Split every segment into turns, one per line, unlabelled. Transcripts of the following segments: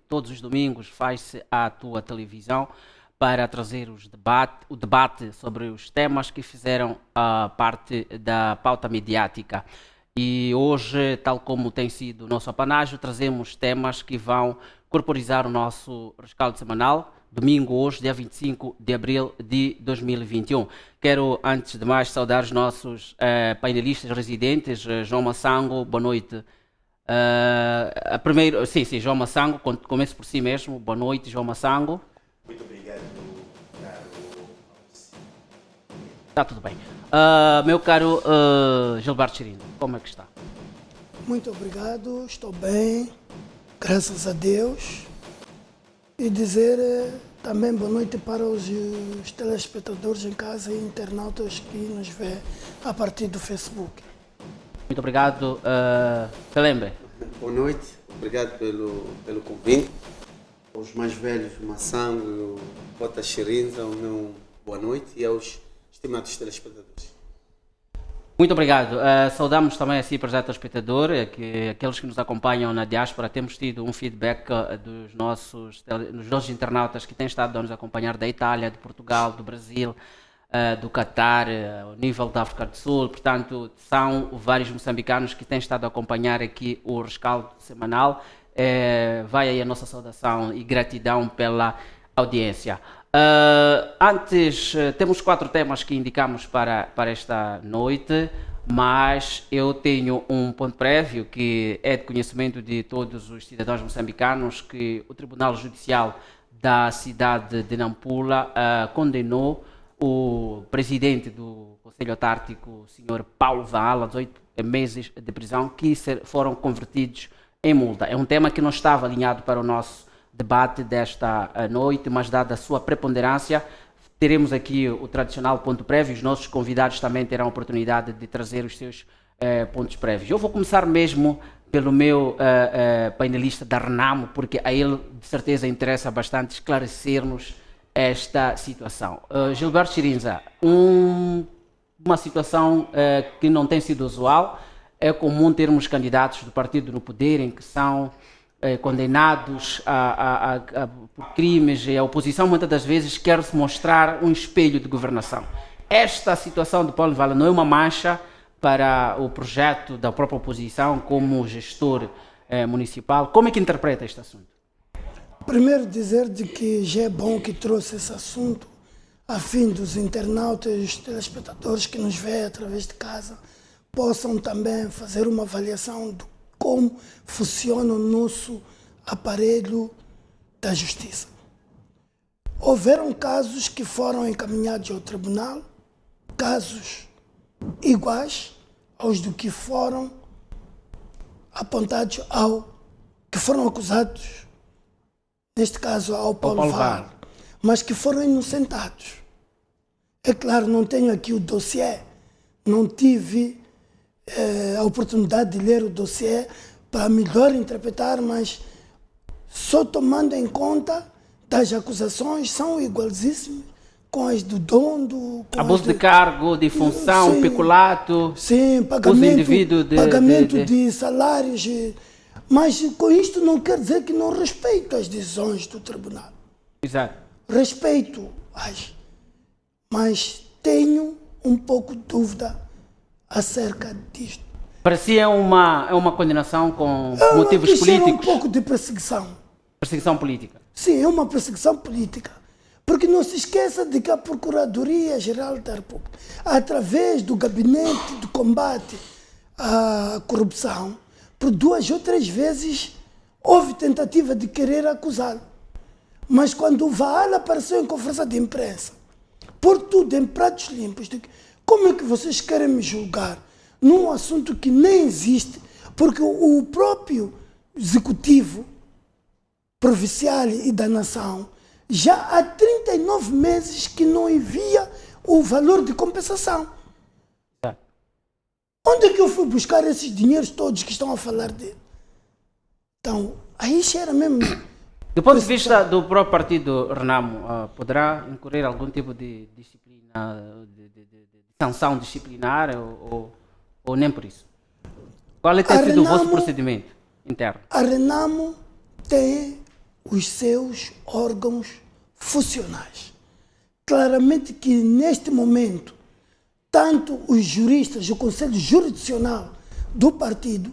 todos os domingos faz-se à tua televisão para trazer o debate sobre os temas que fizeram parte da pauta mediática. E hoje, tal como tem sido o nosso apanágio, trazemos temas que vão corporizar o nosso rescaldo semanal, domingo hoje, dia 25 de abril de 2021. Quero, antes de mais, saudar os nossos painelistas residentes. João Massango, boa noite. João Massango, começo por si mesmo. Boa noite, João Massango.
Muito obrigado, caro.
Está tudo bem. Meu caro Gilberto Chirino, como é que está?
Muito obrigado, estou bem, graças a Deus. E dizer também boa noite para os telespectadores em casa e internautas que nos vê a partir do Facebook.
Muito obrigado. Felembe.
Boa noite, obrigado pelo convite. Aos mais velhos, Massango, Bota Chirinza, o meu boa noite e aos estimados telespectadores.
Muito obrigado. Saudamos também assim para o telespectador, aqueles que nos acompanham na diáspora. Temos tido um feedback dos nossos internautas que têm estado a nos acompanhar da Itália, de Portugal, do Brasil, do Catar, ao nível da África do Sul. Portanto, são vários moçambicanos que têm estado a acompanhar aqui o rescaldo semanal. Vai aí a nossa saudação e gratidão pela audiência. Temos 4 temas que indicamos para esta noite, mas eu tenho um ponto prévio que é de conhecimento de todos os cidadãos moçambicanos que o Tribunal Judicial da cidade de Nampula condenou o presidente do Conselho Autárquico, o Sr. Paulo Vaala, a 18 meses de prisão que foram convertidos em multa. É um tema que não estava alinhado para o nosso debate desta noite, mas dada a sua preponderância, teremos aqui o tradicional ponto prévio. Os nossos convidados também terão a oportunidade de trazer os seus pontos prévios. Eu vou começar mesmo pelo meu painelista da Renamo, porque a ele de certeza interessa bastante esclarecer-nos esta situação. Gilberto Chirinza, uma situação que não tem sido usual. É comum termos candidatos do partido no poder em que são condenados por crimes, e a oposição muitas das vezes quer se mostrar um espelho de governação. Esta situação de Paulo Vaala não é uma mancha para o projeto da própria oposição como gestor municipal? Como é que interpreta este assunto?
Primeiro dizer de que já é bom que trouxe esse assunto a fim dos internautas e os telespectadores que nos veem através de casa possam também fazer uma avaliação de como funciona o nosso aparelho da justiça. Houveram casos que foram encaminhados ao tribunal, casos iguais aos do que foram apontados que foram acusados, neste caso ao Paulo Vaala, mas que foram inocentados. É claro, não tenho aqui o dossiê, não tive a oportunidade de ler o dossiê para melhor interpretar, mas só tomando em conta das acusações são igualíssimas com as do dono,
abuso de cargo, de função, sim, peculato,
sim, pagamento de salários, mas com isto não quer dizer que não respeito as decisões do tribunal.
Exato.
Respeito mas tenho um pouco de dúvida acerca disto.
Para si é uma condenação com motivos políticos?
É um pouco de perseguição.
Perseguição política?
Sim, é uma perseguição política. Porque não se esqueça de que a Procuradoria-Geral da República, através do Gabinete de Combate à Corrupção, por 2 ou 3 vezes houve tentativa de querer acusá-lo. Mas quando o Vaala apareceu em conferência de imprensa, por tudo em pratos limpos, como é que vocês querem me julgar num assunto que nem existe, porque o próprio executivo provincial e da nação já há 39 meses que não envia o valor de compensação. Onde é que eu fui buscar esses dinheiros todos que estão a falar dele? Então, aí cheira mesmo.
Do ponto de vista do próprio partido Renamo, poderá incorrer algum tipo de disciplina, de sanção disciplinar ou nem por isso? Qual é que tem sido o vosso procedimento interno?
A Renamo tem os seus órgãos funcionais. Claramente que neste momento, tanto os juristas, o Conselho Jurisdicional do partido,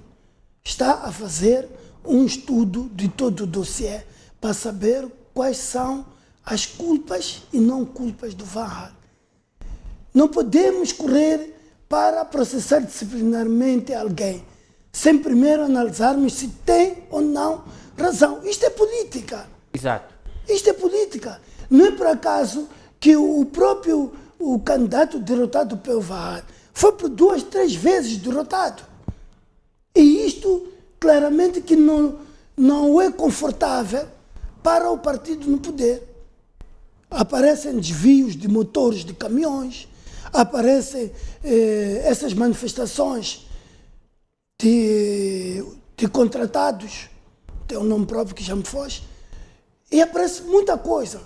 está a fazer um estudo de todo o dossiê para saber quais são as culpas e não culpas do Van Gaal. Não podemos correr para processar disciplinarmente alguém, sem primeiro analisarmos se tem ou não razão. Isto é política.
Exato.
Isto é política. Não é por acaso que o candidato derrotado pelo Van Gaal foi por 2, 3 vezes derrotado. E isto, claramente, que não é confortável para o partido no poder. Aparecem desvios de motores de caminhões, aparecem essas manifestações de contratados, tem um nome próprio que já me foge, e aparece muita coisa.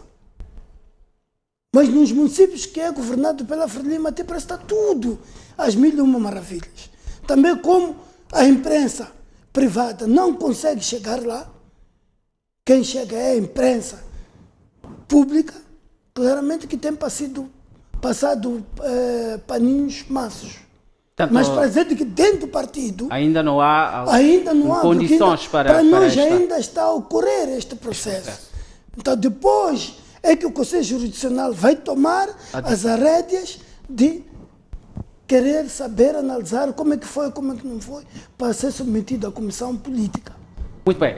Mas nos municípios que é governado pela Frelimo até parece que está tudo às mil e uma maravilhas. Também como a imprensa privada não consegue chegar lá, quem chega é a imprensa pública, claramente que tem passado paninhos mansos.
Portanto,
mas para dizer que dentro do partido
ainda não há
condições para nós
esta...
ainda está a ocorrer este processo. Então depois é que o Conselho Jurisdicional vai tomar as rédeas de querer saber, analisar como é que foi, como é que não foi, para ser submetido à comissão política.
Muito bem.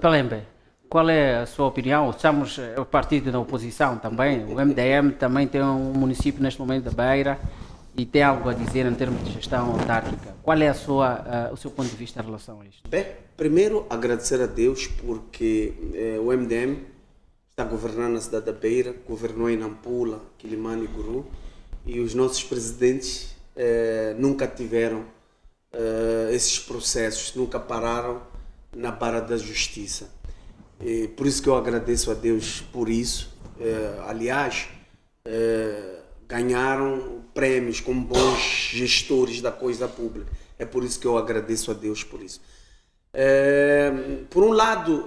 Palembe, qual é a sua opinião? Estamos o partido na oposição também, o MDM também tem um município neste momento da Beira e tem algo a dizer em termos de gestão autárquica. Qual é o seu ponto de vista em relação a isto?
Bem, primeiro agradecer a Deus porque o MDM está governando na cidade da Beira, governou em Nampula, Quilimane e Guru, e os nossos presidentes nunca tiveram esses processos, nunca pararam na barra da justiça. E por isso que eu agradeço a Deus por isso. Aliás, ganharam prêmios como bons gestores da coisa pública. É por isso que eu agradeço a Deus por isso. Por um lado,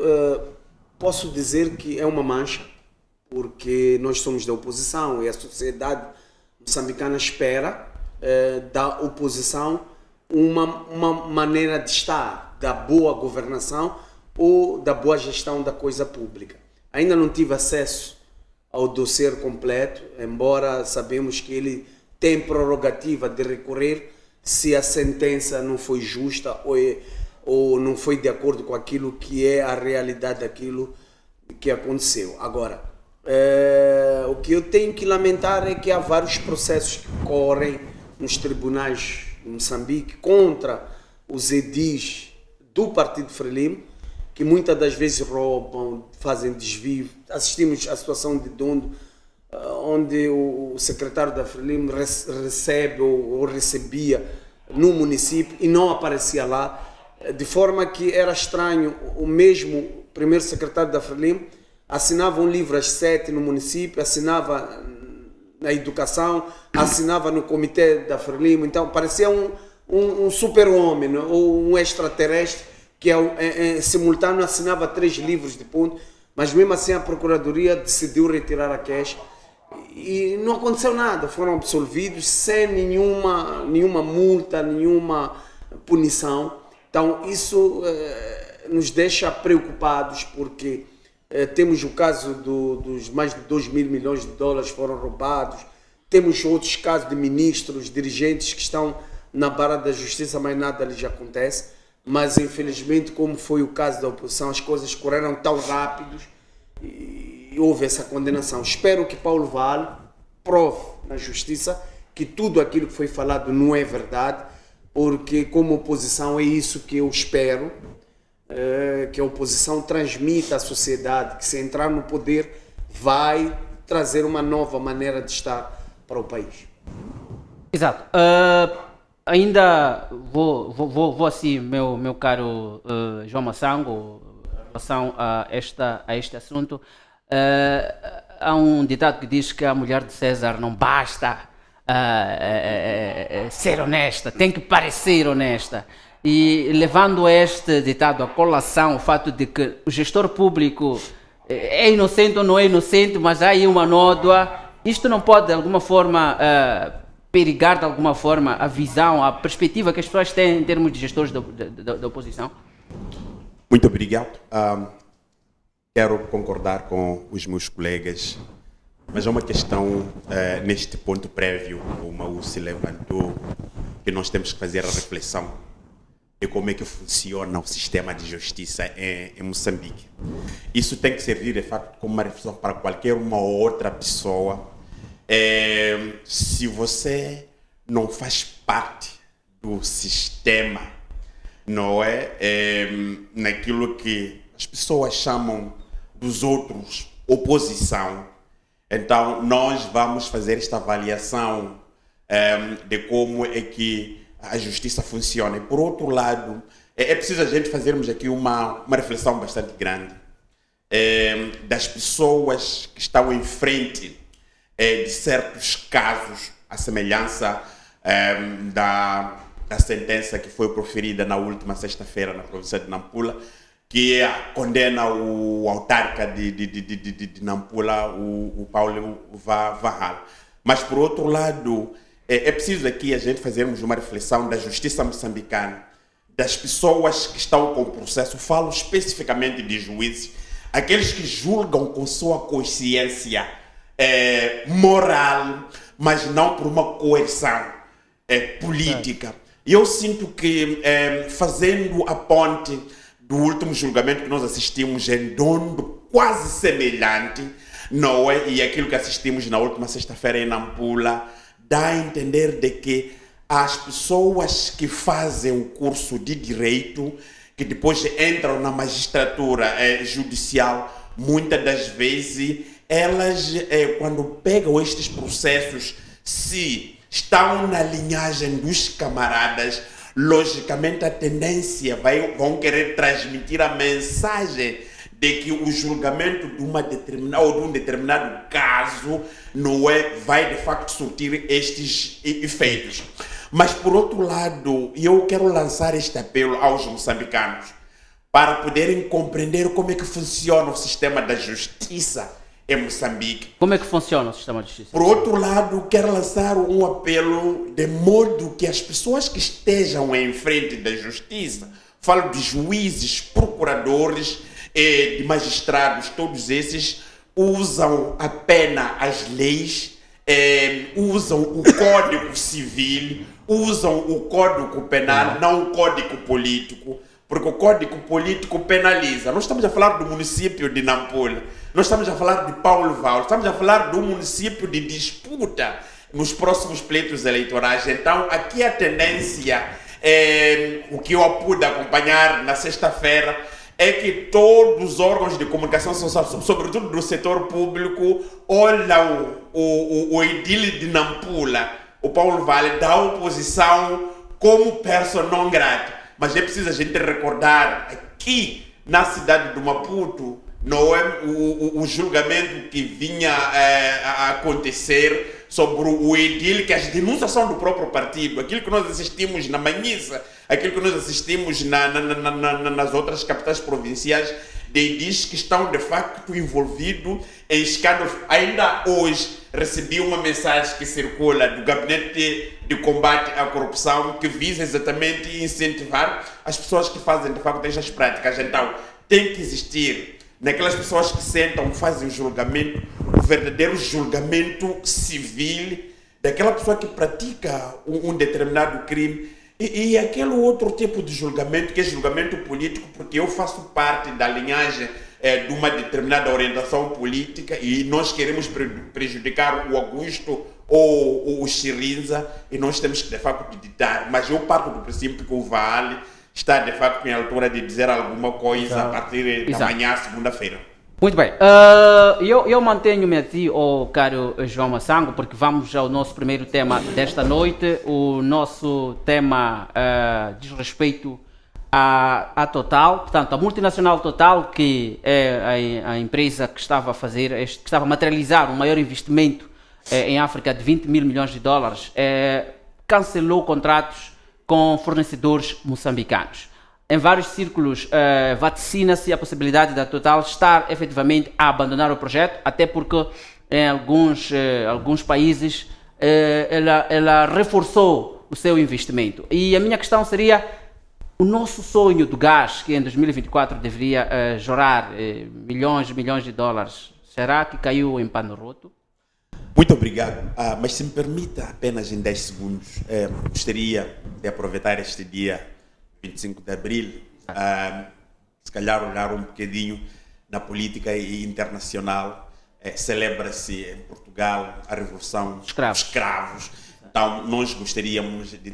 posso dizer que é uma mancha, porque nós somos da oposição e a sociedade moçambicana espera da oposição uma maneira de estar, da boa governação ou da boa gestão da coisa pública. Ainda não tive acesso ao dossiê completo, embora sabemos que ele tem prerrogativa de recorrer se a sentença não foi justa ou não foi de acordo com aquilo que é a realidade daquilo que aconteceu. Agora, o que eu tenho que lamentar é que há vários processos que correm nos tribunais de Moçambique contra os edis do Partido Frelimo, que muitas das vezes roubam, fazem desvio. Assistimos à situação de Dondo, onde o secretário da Frelimo recebe ou recebia no município e não aparecia lá, de forma que era estranho. O mesmo primeiro secretário da Frelimo assinava um livro às 7 no município, assinava na educação, assinava no comitê da Frelimo, então parecia um super-homem, né? Ou um extraterrestre que em simultâneo assinava 3 livros de ponto, mas mesmo assim a Procuradoria decidiu retirar a queixa e não aconteceu nada, foram absolvidos sem nenhuma multa, nenhuma punição. Então isso nos deixa preocupados porque temos o caso dos mais de 2 mil milhões de dólares foram roubados, temos outros casos de ministros, dirigentes que estão na barra da justiça, mas nada lhes acontece. Mas infelizmente, como foi o caso da oposição, as coisas correram tão rápidos e houve essa condenação. Espero que Paulo Vale prove na justiça que tudo aquilo que foi falado não é verdade, porque como oposição é isso que eu espero, que a oposição transmita à sociedade que se entrar no poder vai trazer uma nova maneira de estar para o país.
Exato. Ainda vou assim, meu caro João Massango, em relação a este assunto. Há um ditado que diz que a mulher de César não basta ser honesta, tem que parecer honesta. E levando este ditado à colação, o fato de que o gestor público é inocente ou não é inocente, mas há aí uma nódoa, isto não pode de alguma forma perigar de alguma forma a visão, a perspectiva que as pessoas têm em termos de gestores da oposição?
Muito obrigado. Quero concordar com os meus colegas, mas há uma questão neste ponto prévio, o Maú se levantou, que nós temos que fazer a reflexão de como é que funciona o sistema de justiça em Moçambique. Isso tem que servir, de facto, como uma reflexão para qualquer uma outra pessoa. Se você não faz parte do sistema, não é? Naquilo que as pessoas chamam dos outros oposição, então nós vamos fazer esta avaliação de como é que a justiça funciona. E por outro lado, é preciso a gente fazermos aqui uma reflexão bastante grande das pessoas que estão em frente de certos casos, a semelhança da sentença que foi proferida na última sexta-feira na província de Nampula, que condena o autarca de Nampula, o Paulo Varral. Mas, por outro lado, é preciso aqui a gente fazermos uma reflexão da justiça moçambicana, das pessoas que estão com o processo, falo especificamente de juízes, aqueles que julgam com sua consciência moral, mas não por uma coerção política. E eu sinto que, fazendo a ponte do último julgamento que nós assistimos em dondo quase semelhante, não é? E aquilo que assistimos na última sexta-feira em Nampula, dá a entender de que as pessoas que fazem o curso de direito, que depois entram na magistratura judicial, muitas das vezes, elas, quando pegam estes processos, se estão na linhagem dos camaradas, logicamente a tendência vão querer transmitir a mensagem de que o julgamento de um determinado caso não vai de facto surtir estes efeitos. Mas por outro lado, eu quero lançar este apelo aos moçambicanos para poderem compreender como é que funciona o sistema da justiça em Moçambique.
Como é que funciona o sistema de justiça?
Por outro lado, quero lançar um apelo de modo que as pessoas que estejam em frente da justiça, falo de juízes, procuradores, de magistrados, todos esses usam apenas as leis, usam o Código Civil, usam o Código Penal, não o Código Político, porque o Código Político penaliza. Nós estamos a falar do município de Nampula, nós estamos a falar de Paulo Val, estamos a falar do município de disputa nos próximos pleitos eleitorais. Então, aqui a tendência, o que eu pude acompanhar na sexta-feira, é que todos os órgãos de comunicação social, sobretudo do setor público, olham o edil de Nampula, o Paulo Vale, da oposição como persona non grata. Mas é preciso a gente recordar aqui na cidade do Maputo, não é o julgamento que vinha a acontecer sobre o edil, que as denúncias são do próprio partido, aquilo que nós assistimos na Manhissa, aquilo que nós assistimos nas outras capitais provinciais, de edis que estão de facto envolvidos em escândalos. Ainda hoje recebi uma mensagem que circula do Gabinete de Combate à Corrupção, que visa exatamente incentivar as pessoas que fazem de facto estas práticas. Então, tem que existir naquelas pessoas que sentam, fazem o julgamento, o verdadeiro julgamento civil daquela pessoa que pratica um determinado crime, e aquele outro tipo de julgamento, que é julgamento político, porque eu faço parte da linhagem de uma determinada orientação política e nós queremos prejudicar o Augusto ou o Chirinza, e nós temos que de facto ditar. Mas eu parto do princípio que o Vale está de facto em altura de dizer alguma coisa a partir da manhã, segunda-feira.
Muito bem. Eu mantenho-me aqui, caro João Massango, porque vamos ao nosso primeiro tema desta noite. O nosso tema diz respeito à Total, portanto, a multinacional Total, que é a empresa que estava a materializar um maior investimento em África de 20 mil milhões de dólares, cancelou contratos com fornecedores moçambicanos. Em vários círculos vaticina-se a possibilidade da Total estar efetivamente a abandonar o projeto, até porque em alguns países ela reforçou o seu investimento. E a minha questão seria, o nosso sonho do gás, que em 2024 deveria jorrar milhões e milhões de dólares, será que caiu em pano roto?
Muito obrigado. Mas se me permita, apenas em 10 segundos, gostaria de aproveitar este dia 25 de abril, se calhar olhar um bocadinho na política internacional. Celebra-se em Portugal a Revolução dos Escravos. Então, nós gostaríamos de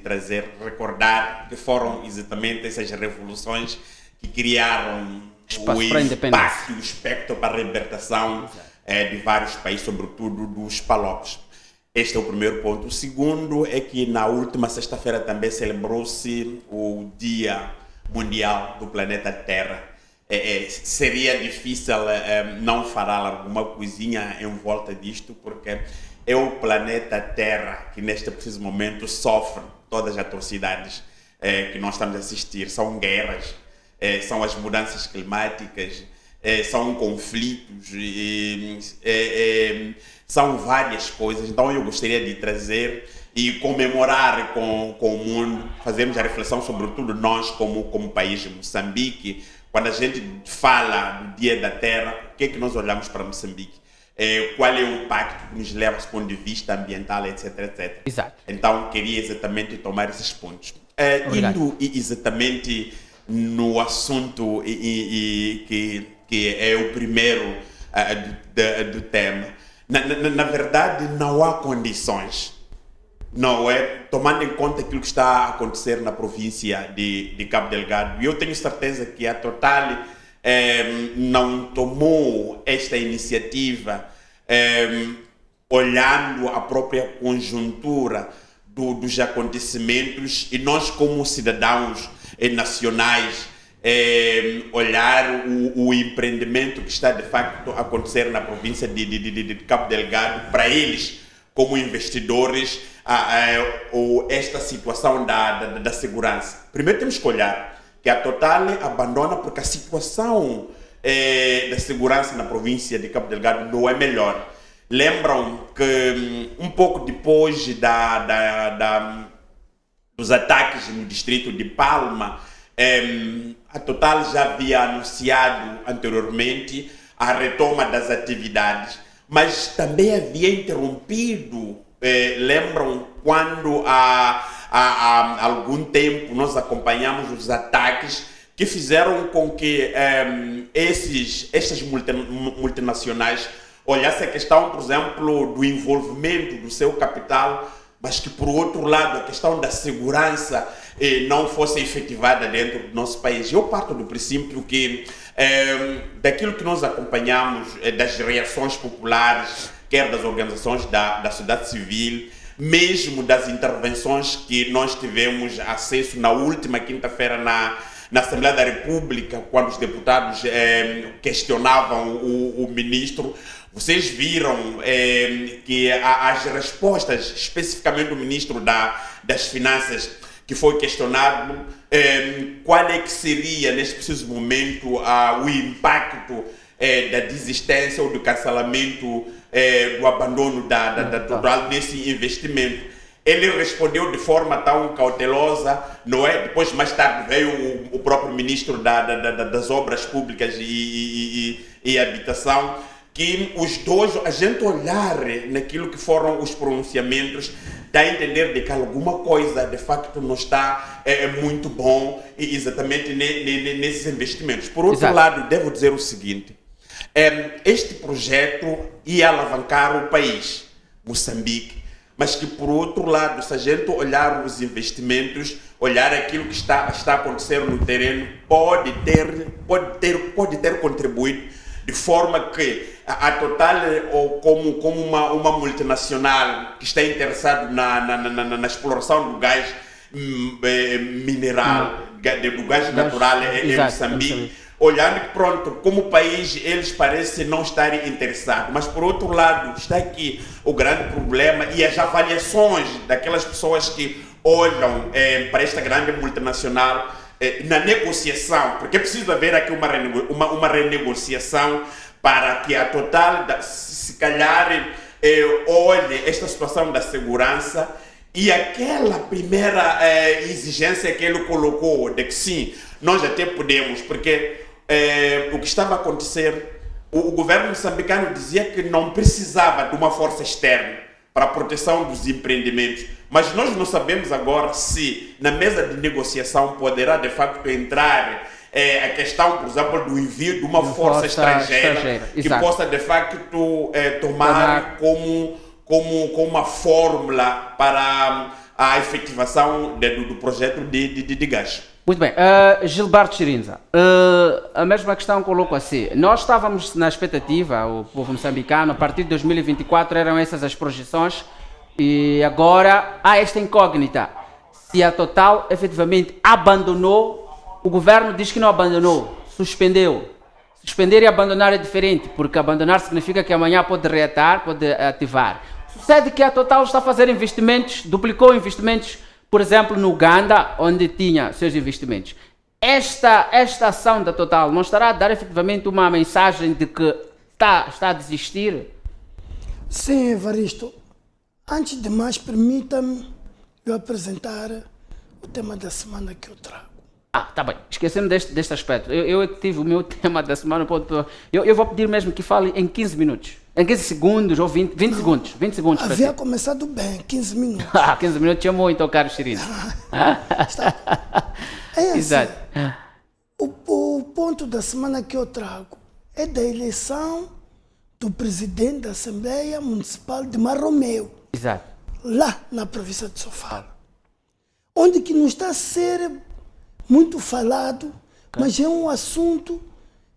recordar que foram exatamente essas revoluções que criaram o impacto, o espectro para a libertação de vários países, sobretudo dos palopes. Este é o primeiro ponto. O segundo é que na última sexta-feira também celebrou-se o Dia Mundial do Planeta Terra. Seria difícil não falar alguma coisinha em volta disto, porque é o planeta Terra que neste preciso momento sofre todas as atrocidades que nós estamos a assistir. São guerras, são as mudanças climáticas, são conflitos, são várias coisas. Então eu gostaria de trazer e comemorar com o mundo, fazermos a reflexão, sobretudo nós como país de Moçambique. Quando a gente fala do Dia da Terra, o que é que nós olhamos para Moçambique? Qual é o impacto que nos leva do ponto de vista ambiental, etc, etc.
Exato.
Então queria exatamente tomar esses pontos. Indo exatamente no assunto que é o primeiro do tema. Na verdade, não há condições, não é? Tomando em conta aquilo que está a acontecer na província de Cabo Delgado. E eu tenho certeza que a Total não tomou esta iniciativa olhando a própria conjuntura dos acontecimentos, e nós como cidadãos nacionais olhar o empreendimento que está de facto a acontecer na província de Cabo Delgado, para eles como investidores, esta situação da segurança. Primeiro temos que olhar que a Total abandona porque a situação da segurança na província de Cabo Delgado não é melhor. Lembram que um pouco depois dos ataques no distrito de Palma, a Total já havia anunciado anteriormente a retoma das atividades, mas também havia interrompido. Lembram quando há algum tempo nós acompanhamos os ataques que fizeram com que essas multinacionais olhassem a questão, por exemplo, do envolvimento do seu capital, mas que, por outro lado, a questão da segurança não fosse efetivada dentro do nosso país. Eu parto do princípio que, daquilo que nós acompanhamos, das reações populares, quer das organizações da sociedade civil, mesmo das intervenções que nós tivemos acesso na última quinta-feira na Assembleia da República, quando os deputados questionavam o ministro, vocês viram que as respostas, especificamente do ministro das Finanças, que foi questionado qual é que seria, neste preciso momento, o impacto da desistência ou do cancelamento do abandono da Total nesse investimento. Ele respondeu de forma tão cautelosa, não é? Depois, mais tarde, veio o próprio ministro das Obras Públicas e Habitação, que os dois, a gente olhar naquilo que foram os pronunciamentos, dá a entender de que alguma coisa de facto não está muito bom exatamente nesses investimentos. Por outro lado, devo dizer o seguinte, este projeto ia alavancar o país, Moçambique, mas que por outro lado, se a gente olhar os investimentos, olhar aquilo que está acontecendo no terreno, pode ter contribuído de forma que a Total, como uma multinacional que está interessada na exploração do gás mineral, do gás natural em Moçambique, olhando que, pronto, como país eles parecem não estarem interessados, mas por outro lado está aqui o grande problema e as avaliações daquelas pessoas que olham para esta grande multinacional na negociação, porque é preciso haver aqui uma renegociação para que a Total, se calhar, olhe esta situação da segurança e aquela primeira exigência que ele colocou de que sim, nós até podemos, porque o que estava a acontecer, o governo moçambicano dizia que não precisava de uma força externa para a proteção dos empreendimentos, mas nós não sabemos agora se na mesa de negociação poderá de facto entrar a questão, por exemplo, do envio de uma força estrangeira que
exato,
possa de facto tomar como uma fórmula para a efetivação do projeto de gás.
Muito bem. Gilberto Chirinza, a mesma questão coloco assim. Nós estávamos na expectativa, o povo moçambicano, a partir de 2024 eram essas as projeções e agora há esta incógnita. Se a Total efetivamente abandonou, o governo diz que não abandonou, suspendeu. Suspender e abandonar é diferente, porque abandonar significa que amanhã pode reatar, pode ativar. Sucede que a Total está a fazer investimentos, duplicou investimentos, por exemplo, no Uganda, onde tinha seus investimentos. Esta ação da Total não estará a dar efetivamente uma mensagem de que está a desistir?
Sim, Evaristo. Antes de mais, permita-me eu apresentar o tema da semana que eu trago.
Tá bem. Esquecendo deste aspecto. Eu tive o meu tema da semana. Eu vou pedir mesmo que fale em 15 minutos. Em 15 segundos ou 20 segundos. 20 segundos.
Havia começado bem, 15 minutos.
15 minutos é muito, caro Chirinza.
É assim.
Exato.
O ponto da semana que eu trago é da eleição do presidente da Assembleia Municipal de Marromeu.
Exato.
Lá na província de Sofala. Onde que não está a ser muito falado, mas é um assunto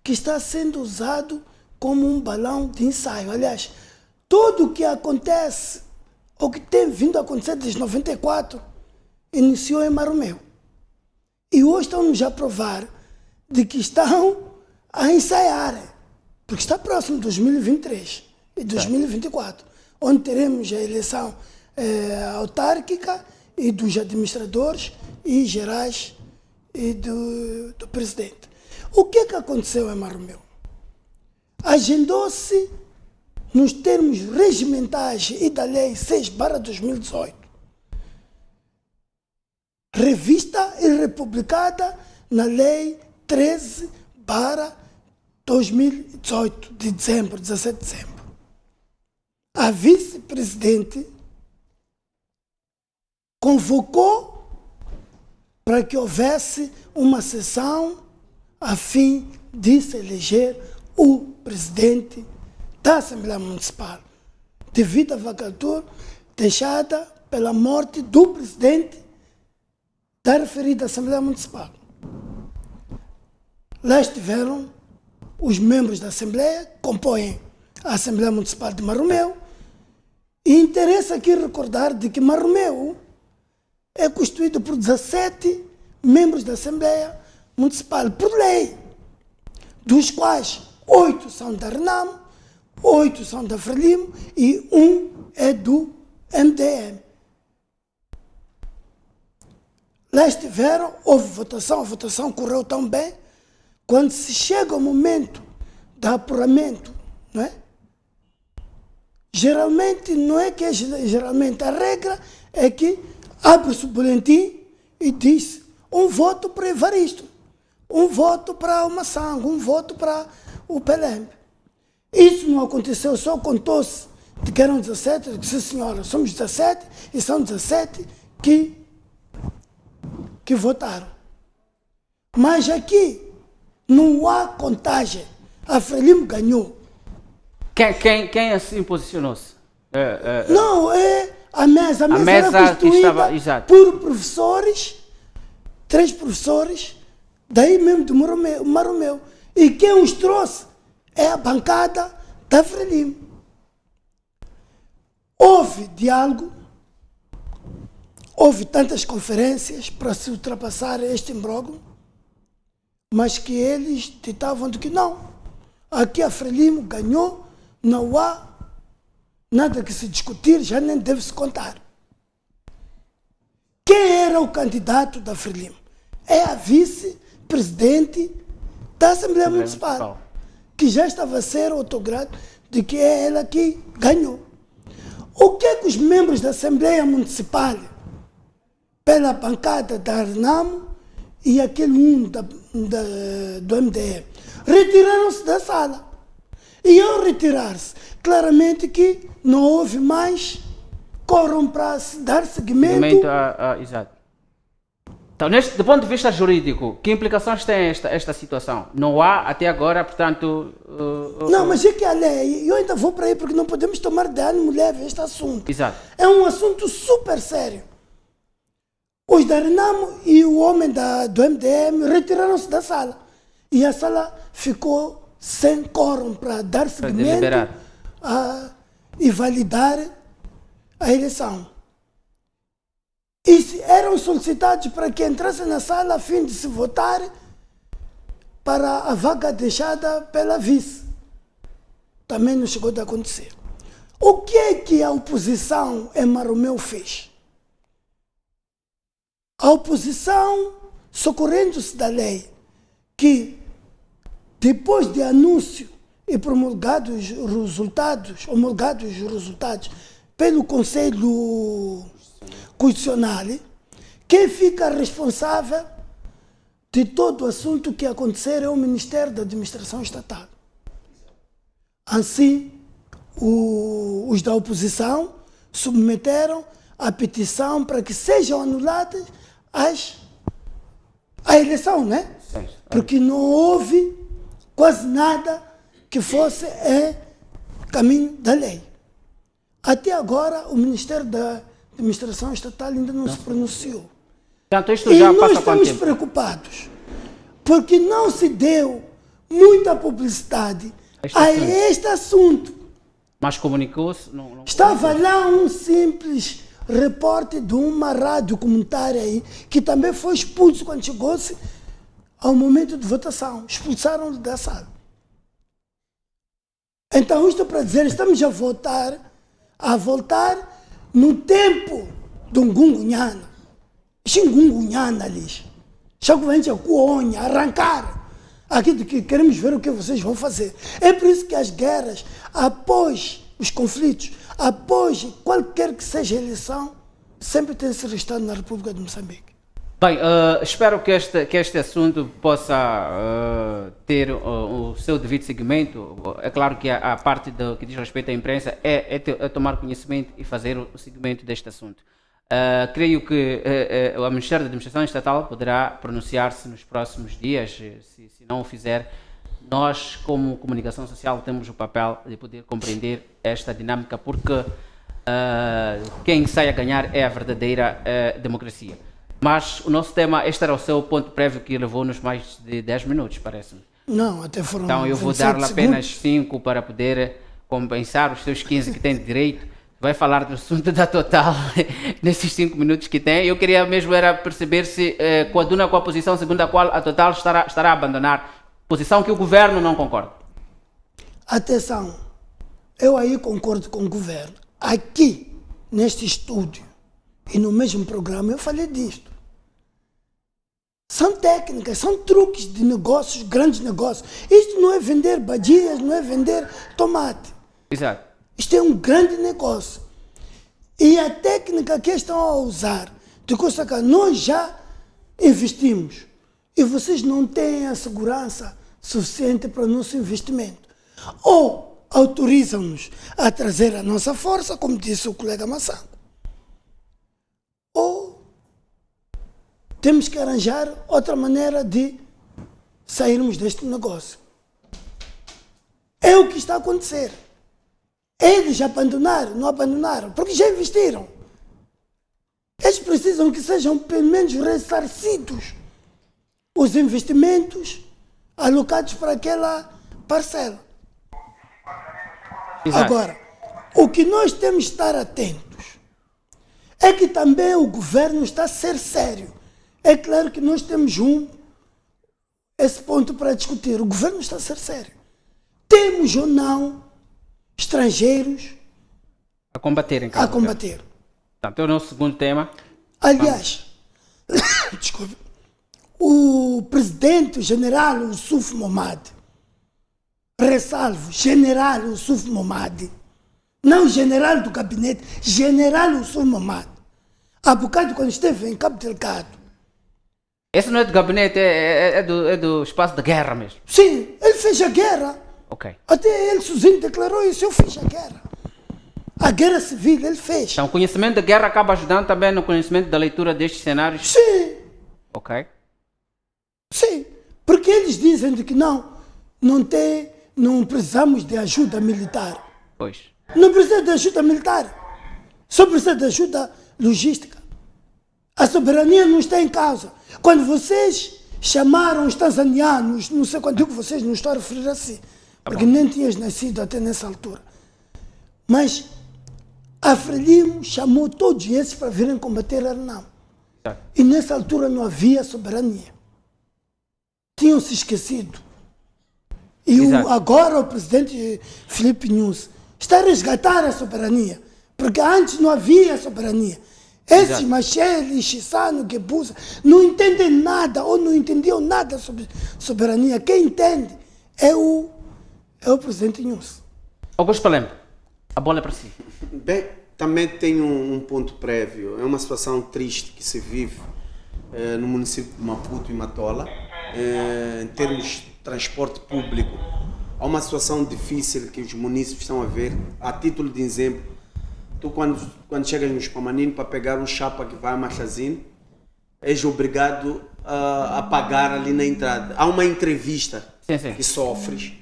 que está sendo usado como um balão de ensaio. Aliás, tudo o que acontece, ou que tem vindo a acontecer desde 94, iniciou em Marromeu. E hoje estão-nos a provar de que estão a ensaiar, porque está próximo de 2023 e 2024, onde teremos a eleição autárquica e dos administradores e gerais e do presidente. O que é que aconteceu em Marromeu? Agendou-se, nos termos regimentais e da Lei 6/2018, revista e republicada na Lei 13/2018, de dezembro, 17 de dezembro. A vice-presidente convocou para que houvesse uma sessão a fim de se eleger o presidente da Assembleia Municipal, devido à vacatura deixada pela morte do presidente da referida Assembleia Municipal. Lá estiveram os membros da Assembleia, que compõem a Assembleia Municipal de Marromeu, e interessa aqui recordar de que Marromeu é constituído por 17 membros da Assembleia Municipal, por lei, dos quais 8 são da Renamo, 8 são da Frelimo e 1 é do MDM. Lá estiveram, houve votação, a votação correu tão bem, quando se chega ao momento do apuramento, não é? Geralmente, não é que é geralmente, a regra é que abre-se o boletim e diz um voto para Evaristo, um voto para o Maçango, um voto para o Pelembe. Isso não aconteceu, só contou-se de que eram 17, eu disse, senhora, somos 17 e são 17 que votaram. Mas aqui não há contagem. A Frelimo ganhou.
Quem assim posicionou-se?
Não, a mesa era
que
constituída
estava, exato,
por professores, 3 professores, daí mesmo de Marromeu. E quem os trouxe é a bancada da Frelimo. Houve diálogo, houve tantas conferências para se ultrapassar este imbróglio. mas que eles ditavam de que não, aqui a Frelimo ganhou, não há nada que se discutir, já nem deve se contar. Quem era o candidato da Frelimo? É a vice-presidente da Assembleia Municipal, que já estava a ser autogrado de que é ela que ganhou. O que é que os membros da Assembleia Municipal, pela bancada da Renamo e aquele do MDM, retiraram-se da sala? E ao retirar-se, claramente que não houve mais quórum para dar seguimento.
Exato. Então, do ponto de vista jurídico, que implicações tem esta situação? Não há até agora, portanto...
Não, mas é que a lei, eu ainda vou para aí porque não podemos tomar de ânimo leve este assunto.
Exato.
É um assunto super sério. Os da Renamo e o homem do MDM retiraram-se da sala. E a sala ficou sem quórum para dar seguimento e validar a eleição. E eram solicitados para que entrassem na sala a fim de se votar para a vaga deixada pela vice. Também não chegou a acontecer. O que é que a oposição em Maromeu fez? A oposição, socorrendo-se da lei, que depois de anúncio e homologados os resultados pelo Conselho Constitucional, quem fica responsável de todo o assunto que acontecer é o Ministério da Administração Estatal. Assim, os da oposição submeteram a petição para que sejam anuladas a eleição, né? Porque não houve quase nada que fosse caminho da lei. Até agora, o Ministério da Administração Estatal ainda não se pronunciou.
Portanto, isto já
nós
passa
estamos
quanto tempo?
preocupados porque não se deu muita publicidade a este assunto.
Mas comunicou-se?
Estava lá um simples repórter de uma rádio comunitária aí, que também foi expulso quando chegou-se ao momento de votação. Expulsaram-no da sala. Então, isto para dizer, estamos a voltar no tempo do Ngungunhana. Xingungunhana ali. Chaguvente a cuonha, arrancar. Aqui de que queremos ver o que vocês vão fazer. É por isso que as guerras, após os conflitos, após qualquer que seja a eleição, sempre tem se restado na República de Moçambique.
Bem, espero que este assunto possa ter o seu devido seguimento. É claro que a parte que diz respeito à imprensa é tomar conhecimento e fazer o seguimento deste assunto. Creio que o Ministério da Administração Estatal poderá pronunciar-se nos próximos dias. Se não o fizer, nós, como comunicação social, temos o papel de poder compreender esta dinâmica, porque quem sai a ganhar é a verdadeira democracia. Mas o nosso tema, este era o seu ponto prévio que levou-nos mais de 10 minutos, parece-me.
Não, até foram.
Então eu vou dar-lhe apenas 5 para poder compensar os seus 15 que tem de direito. Vai falar do assunto da Total nesses 5 minutos que tem. Eu queria mesmo era perceber se coaduna com a posição segundo a qual a Total estará a abandonar, posição que o governo não concorda.
Atenção, eu aí concordo com o governo. Aqui, neste estúdio e no mesmo programa, eu falei disto. São técnicas, são truques de negócios, grandes negócios. Isto não é vender badias, não é vender tomate.
Exato.
Isto é um grande negócio. E a técnica que estão a usar, de coisa que nós já investimos e vocês não têm a segurança suficiente para o nosso investimento. Ou autorizam-nos a trazer a nossa força, como disse o colega Massango. Ou temos que arranjar outra maneira de sairmos deste negócio. É o que está a acontecer. Eles abandonaram, não abandonaram, porque já investiram. Eles precisam que sejam pelo menos ressarcidos os investimentos alocados para aquela parcela.
Exato.
Agora, o que nós temos de estar atentos é que também o governo está a ser sério. É claro que nós temos esse ponto para discutir. O governo está a ser sério. Temos ou não estrangeiros
A combater em
a
Cabo Delgado.
combater?
Portanto, é o nosso segundo tema.
Aliás, desculpe, o presidente, o general Yusuf Momad, ressalvo, general Yusuf Momad, não general do gabinete, general Yusuf Momad, há bocado quando esteve em Cabo Delgado,
Esse não é do gabinete, é do espaço de guerra mesmo.
sim, ele fez a guerra,
Ok.
até ele sozinho declarou isso, eu fiz a guerra. A guerra civil ele fez.
Então, o conhecimento da guerra acaba ajudando também no conhecimento da leitura destes cenários.
Sim,
Ok.
sim, porque eles dizem de que não precisamos de ajuda militar.
Pois.
Não precisa de ajuda militar, só precisa de ajuda logística. A soberania não está em causa. Quando vocês chamaram os tanzanianos, não sei quando digo vocês, não estou a referir assim, porque nem tinhas nascido até nessa altura. Mas a Frelimo chamou todos esses para virem combater a Renamo.
Certo.
E nessa altura não havia soberania. Tinham se esquecido. E
Exato.
agora o presidente Filipe Nunes está a resgatar a soberania, porque antes não havia soberania. Esses
Exato.
Machel, Chissano, Gebusa não entendem nada ou não entendiam nada sobre soberania. Quem entende é o presidente Nunes.
Augusto Palembo, a bola é para si.
Bem, também tem um ponto prévio. É uma situação triste que se vive no município de Maputo e Matola, em termos de transporte público. Há uma situação difícil que os municípios estão a ver. A título de exemplo, tu quando chegas no Spamanino para pegar um chapa que vai a Machazine, és obrigado a pagar ali na entrada. Há uma entrevista
Sim.
que sofres.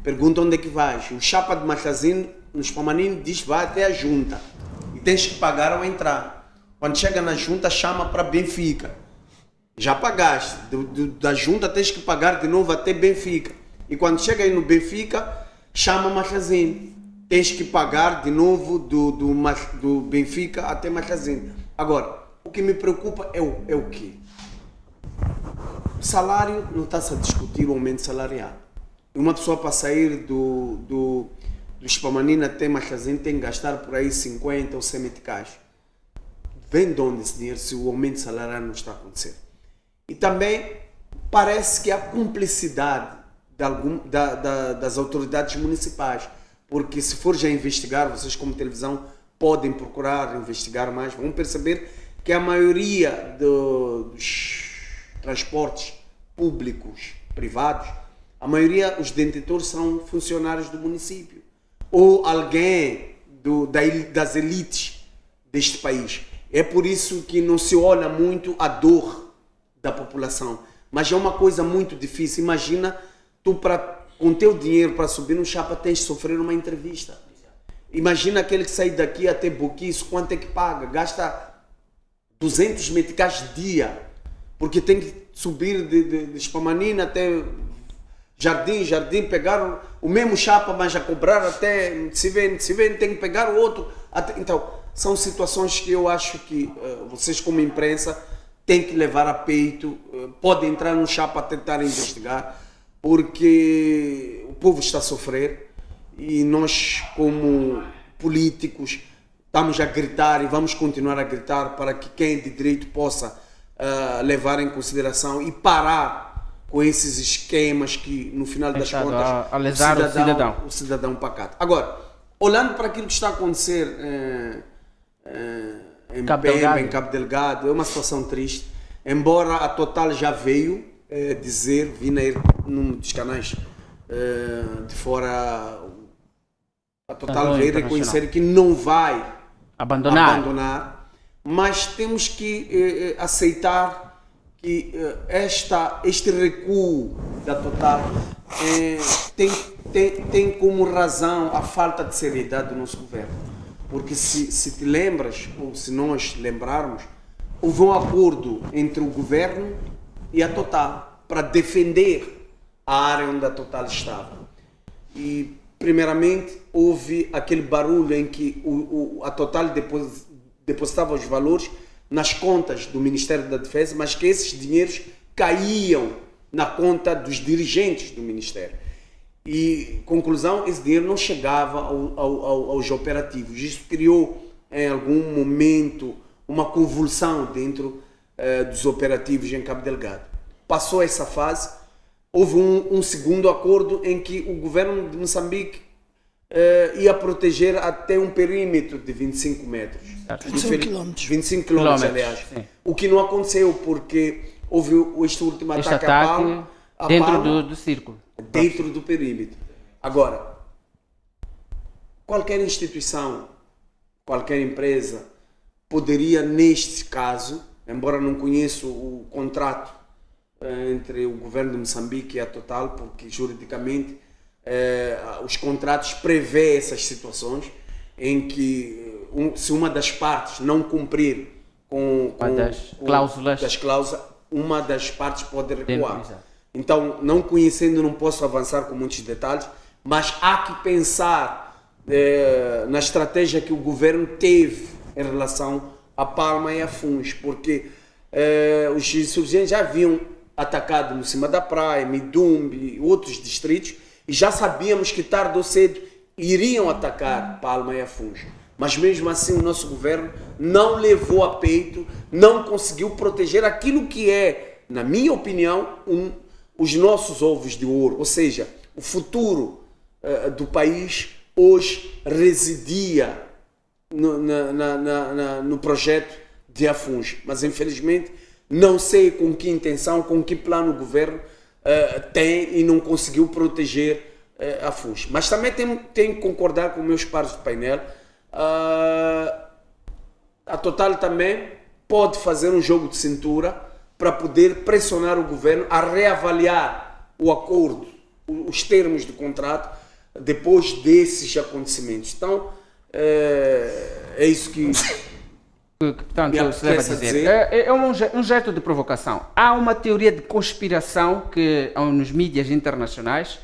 Pergunta onde é que vais. O chapa de Machazine, no Spamanino, diz vai até a junta. E tens que pagar ao entrar. Quando chega na junta, chama para Benfica. Já pagaste. Da junta tens que pagar de novo até Benfica. E quando chega aí no Benfica, chama Machazine. Tens que pagar de novo do Benfica até Machazine. Agora, o que me preocupa é o quê? O salário, não está-se a discutir o aumento salarial. Uma pessoa para sair do Spamanino até Machazine tem que gastar por aí 50 ou 100 meticais. Vem de onde esse dinheiro se o aumento salarial não está a acontecer? E também parece que há cumplicidade das autoridades municipais, porque se for já investigar, vocês como televisão podem procurar investigar mais, vão perceber que a maioria dos transportes públicos, privados, a maioria, os detentores são funcionários do município ou alguém das elites deste país. É por isso que não se olha muito a dor da população, mas é uma coisa muito difícil. Imagina, tu com teu dinheiro para subir no chapa tens de sofrer uma entrevista. Imagina aquele que sai daqui até Boquiço, quanto é que paga? Gasta 200 meticais dia, porque tem que subir de Spamanino até Jardim, pegar o mesmo chapa, mas a cobrar até se vem, tem que pegar o outro. Então, são situações que eu acho que vocês como imprensa têm que levar a peito, podem entrar no chapa para tentar investigar, porque o povo está a sofrer e nós como políticos estamos a gritar e vamos continuar a gritar para que quem é de direito possa levar em consideração e parar com esses esquemas que no final das contas
a lesar
o cidadão pacato. Agora, olhando para aquilo que está a acontecer em Pemba, em Cabo Delgado, é uma situação triste, embora a Total já veio vir num dos canais de fora, a Total veio reconhecer que não vai abandonar, mas temos que aceitar que este recuo da Total tem como razão a falta de seriedade do nosso governo. Porque se te lembras, ou se nós lembrarmos, houve um acordo entre o governo e a Total para defender a área onde a Total estava. E, primeiramente, houve aquele barulho em que a Total depositava os valores nas contas do Ministério da Defesa, mas que esses dinheiros caíam na conta dos dirigentes do Ministério. E, conclusão, esse dinheiro não chegava aos operativos. Isso criou, em algum momento, uma convulsão dentro dos operativos em Cabo Delgado. Passou essa fase, houve um segundo acordo em que o governo de Moçambique ia proteger até um perímetro de 25 metros.
25 quilômetros.
25 quilômetros, aliás.
Sim.
O que não aconteceu, porque houve este último
Este
ataque
ataque
a
dentro
Palma,
do círculo.
dentro do perímetro. Agora, qualquer instituição, qualquer empresa poderia, neste caso, embora não conheça o contrato entre o governo de Moçambique e a Total, porque juridicamente os contratos prevê essas situações em que se uma das partes não cumprir com das cláusulas, uma das partes pode recuar. Então, não conhecendo, não posso avançar com muitos detalhes, mas há que pensar na estratégia que o governo teve em relação a Palma e a Funs, porque os insurgentes já haviam atacado no cima da praia, Midumbi e outros distritos, e já sabíamos que tarde ou cedo iriam atacar Palma e a Funs. Mas mesmo assim o nosso governo não levou a peito, não conseguiu proteger aquilo que é, na minha opinião, os nossos ovos de ouro, ou seja, o futuro do país hoje residia no projeto de Afuns, mas infelizmente não sei com que intenção, com que plano o governo tem e não conseguiu proteger Afuns. Mas também tenho que concordar com meus pares do painel, a Total também pode fazer um jogo de cintura para poder pressionar o governo a reavaliar o acordo, os termos do contrato depois desses acontecimentos. Então, é isso que
portanto,
me
se leva a
apetece
dizer. É um jeito de provocação. Há uma teoria de conspiração que nos mídias internacionais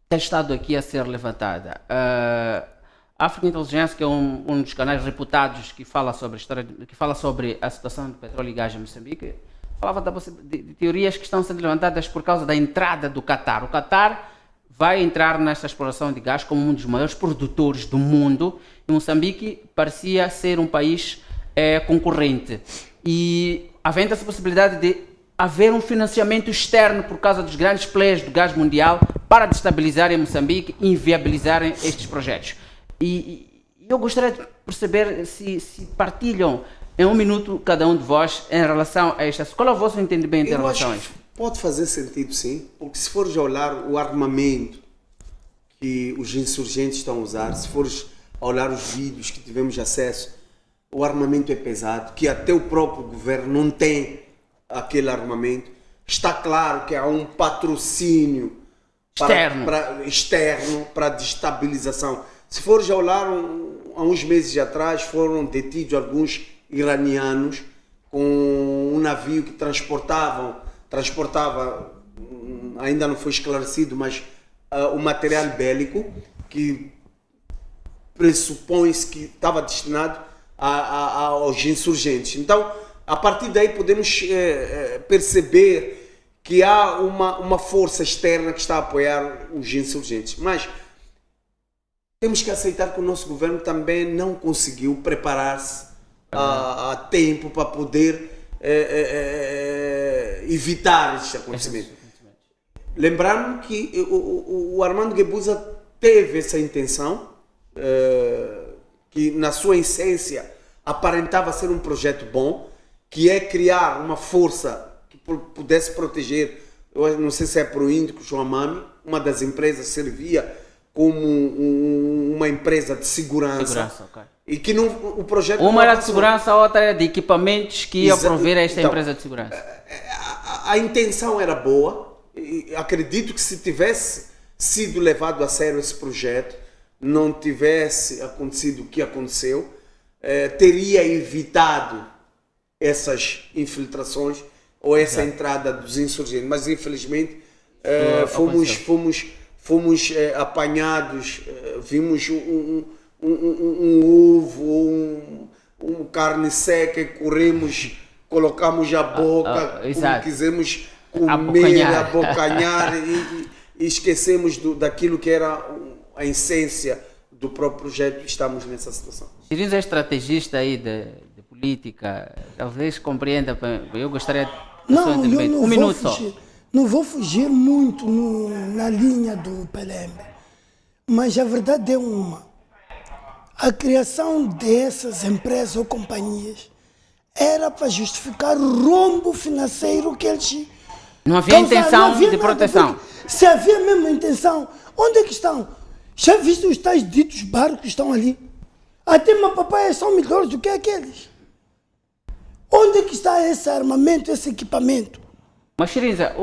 tem estado aqui a ser levantada. A African Intelligence, que é um dos canais reputados que fala sobre a situação do petróleo e gás em Moçambique, falava de teorias que estão sendo levantadas por causa da entrada do Qatar. O Qatar vai entrar nesta exploração de gás como um dos maiores produtores do mundo, e Moçambique parecia ser um país concorrente. E havendo essa possibilidade de haver um financiamento externo por causa dos grandes players do gás mundial para destabilizarem Moçambique e inviabilizarem estes projetos. E eu gostaria de perceber se partilham em um minuto cada um de vós em relação a estas. Qual é o vosso entendimento em relação a isto?
Pode fazer sentido, sim, porque se fores olhar o armamento que os insurgentes estão a usar, se fores olhar os vídeos que tivemos acesso, o armamento é pesado, que até o próprio governo não tem aquele armamento. Está claro que há um patrocínio externo para destabilização. Se fores olhar, há uns meses atrás foram detidos alguns iranianos com um navio que transportava, ainda não foi esclarecido, mas o material bélico que pressupõe-se que estava destinado aos insurgentes. Então, a partir daí podemos perceber que há uma força externa que está a apoiar os insurgentes. Mas temos que aceitar que o nosso governo também não conseguiu preparar-se a tempo para poder evitar este acontecimento. Lembrando que o Armando Guebuza teve essa intenção, que na sua essência aparentava ser um projeto bom, que é criar uma força que pudesse proteger, eu não sei se é Pro Índico, João Mami, uma das empresas servia como uma empresa de segurança. Okay. E que o projeto
uma era de segurança, a outra era de equipamentos que ia prover a esta empresa de segurança.
A intenção era boa, e acredito que se tivesse sido levado a sério esse projeto, não tivesse acontecido o que aconteceu, teria evitado essas infiltrações ou essa entrada dos insurgentes. Mas infelizmente fomos apanhados, vimos um ovo, um carne seca e corremos, colocamos a boca, como quisemos comer, abocanhar e esquecemos daquilo que era a essência do próprio projeto e estamos nessa situação.
Chirins é estrategista aí de política, talvez compreenda, eu gostaria de
Não, eu não
um
vou
minuto
fugir.
só.
Não vou fugir muito na linha do PLM, mas a verdade é uma. A criação dessas empresas ou companhias era para justificar o rombo financeiro que eles
Não havia intenção de proteção.
Se havia mesmo intenção, onde é que estão? Já viste os tais ditos barcos que estão ali? Até uma papaya são melhores do que aqueles. Onde é que está esse armamento, esse equipamento?
Mas, Chirinza,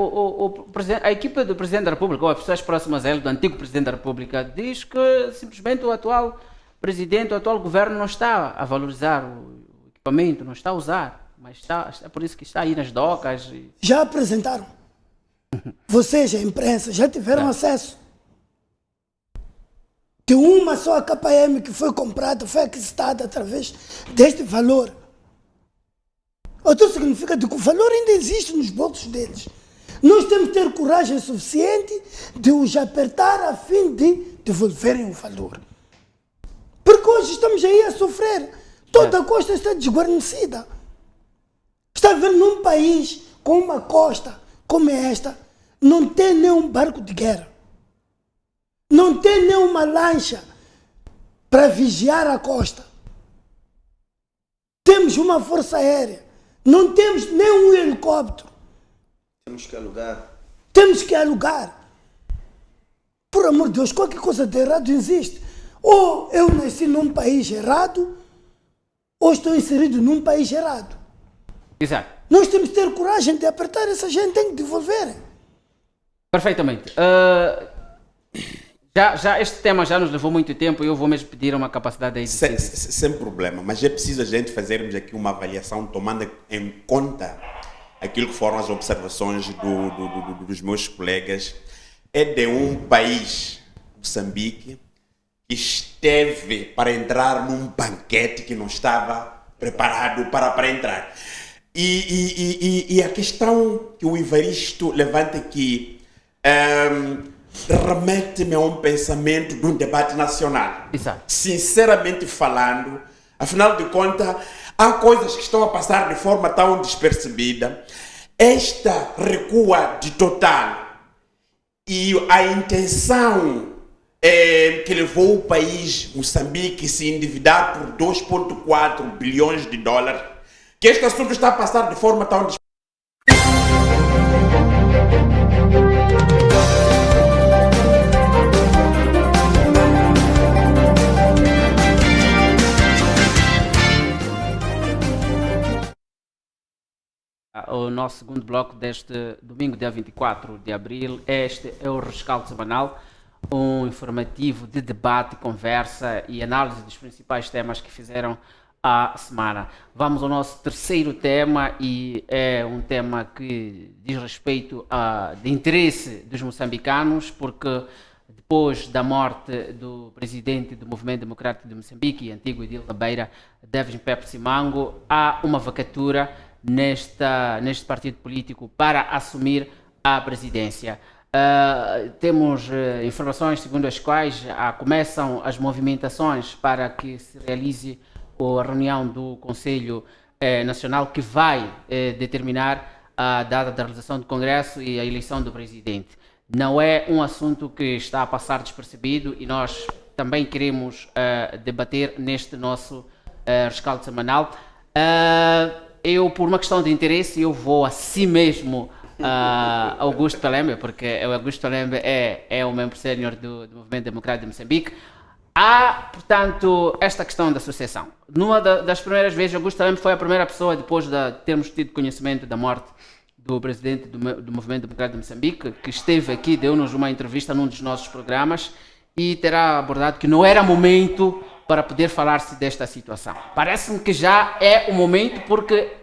a equipa do Presidente da República, ou as pessoas próximas a ele, do antigo Presidente da República, diz que simplesmente o atual Presidente, o atual Governo não está a valorizar o equipamento, não está a usar, mas está por isso que está aí nas docas.
Já apresentaram. Vocês, a imprensa, já tiveram acesso. De uma só a KM que foi comprada, foi aquisitada através deste valor. Então significa que o valor ainda existe nos bolsos deles. Nós temos que ter coragem suficiente de os apertar a fim de devolverem o valor. Porque hoje estamos aí a sofrer. Toda a costa está desguarnecida. Está a ver num país com uma costa como esta, não tem nenhum barco de guerra. Não tem nenhuma lancha para vigiar a costa. Temos uma força aérea. Não temos nenhum helicóptero.
Temos que alugar.
Temos que alugar. Por amor de Deus, qualquer coisa de errado existe. Ou eu nasci num país errado, ou estou inserido num país errado.
Exato.
Nós temos que ter coragem de apertar essa gente, tem que devolver.
Perfeitamente. Este tema já nos levou muito tempo e eu vou mesmo pedir uma capacidade aí de síntese.
Sem problema, mas é preciso a gente fazermos aqui uma avaliação tomando em conta aquilo que foram as observações dos meus colegas. É de um país, Moçambique, que esteve para entrar num banquete que não estava preparado para entrar. E a questão que o Ivaristo levanta aqui remete-me a um pensamento de um debate nacional.
Exato.
Sinceramente falando, afinal de contas, há coisas que estão a passar de forma tão despercebida. Esta recua de total e a intenção que levou o país, Moçambique, se endividar por 2,4 bilhões de dólares, que este assunto está a passar de forma tão despercebida.
O nosso segundo bloco deste domingo, dia 24 de abril, este é o Rescaldo Semanal, um informativo de debate, conversa e análise dos principais temas que fizeram a semana. Vamos ao nosso terceiro tema e é um tema que diz respeito de interesse dos moçambicanos, porque depois da morte do presidente do Movimento Democrático de Moçambique, antigo Edil da Beira, Davis Pepe Simango, há uma vacatura neste partido político para assumir a presidência. Temos informações segundo as quais começam as movimentações para que se realize a reunião do Conselho Nacional que vai determinar a data da realização do Congresso e a eleição do presidente. Não é um assunto que está a passar despercebido e nós também queremos debater neste nosso rescaldo semanal. Eu, por uma questão de interesse, eu vou a si mesmo Augusto Pelembe, porque o Augusto Pelembe é o membro sénior do Movimento Democrático de Moçambique. Há, portanto, esta questão da sucessão. Numa das primeiras vezes, Augusto Pelembe foi a primeira pessoa, depois de termos tido conhecimento da morte do presidente do Movimento Democrático de Moçambique, que esteve aqui, deu-nos uma entrevista num dos nossos programas e terá abordado que não era momento para poder falar-se desta situação. Parece-me que já é o momento, porque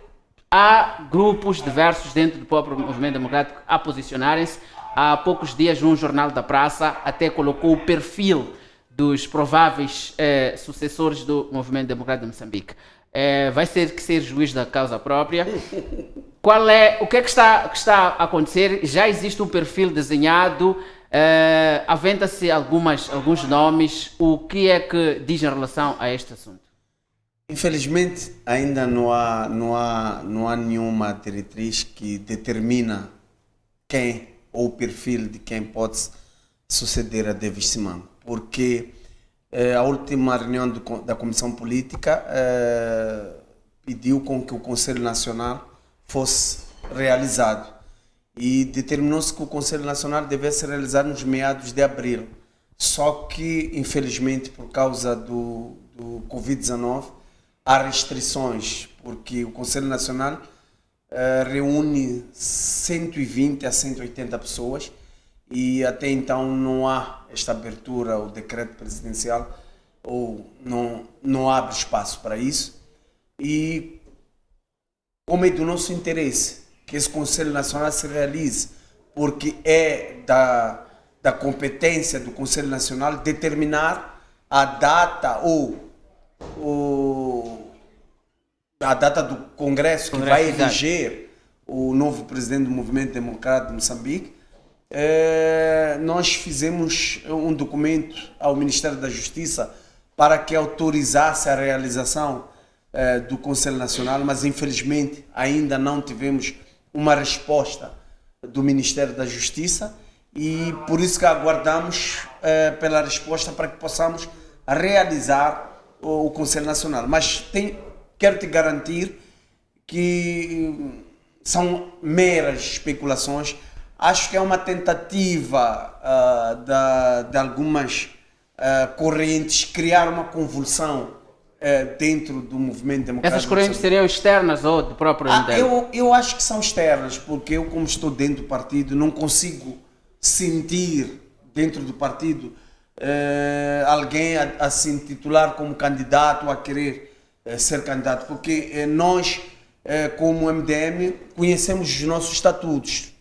há grupos diversos dentro do próprio Movimento Democrático a posicionarem-se. Há poucos dias, um jornal da praça até colocou o perfil dos prováveis sucessores do Movimento Democrático de Moçambique. vai ter que ser juiz da causa própria. O que é que está a acontecer? Já existe um perfil desenhado, aventa-se alguns nomes. O que é que diz em relação a este assunto?
Infelizmente, ainda não há nenhuma diretriz que determina quem ou o perfil de quem pode suceder a Davis Simango, porque a última reunião da Comissão Política pediu com que o Conselho Nacional fosse realizado e determinou-se que o Conselho Nacional devesse ser realizado nos meados de abril. Só que, infelizmente, por causa do Covid-19, há restrições, porque o Conselho Nacional reúne 120 a 180 pessoas e até então não há esta abertura, o decreto presidencial, ou não abre espaço para isso. E como é do nosso interesse que esse Conselho Nacional se realize, porque é da competência do Conselho Nacional determinar a data a data do Congresso que vai eleger o novo presidente do Movimento Democrático de Moçambique. Nós fizemos um documento ao Ministério da Justiça para que autorizasse a realização do Conselho Nacional, mas infelizmente ainda não tivemos uma resposta do Ministério da Justiça e por isso que aguardamos pela resposta para que possamos realizar o Conselho Nacional. Mas quero te garantir que são meras especulações. Acho que é uma tentativa de algumas correntes criar uma convulsão dentro do movimento democrático.
Essas correntes seriam externas ou do próprio MDM?
Eu acho que são externas, porque eu, como estou dentro do partido, não consigo sentir dentro do partido alguém a se intitular como candidato ou a querer ser candidato, porque nós, como MDM, conhecemos os nossos estatutos.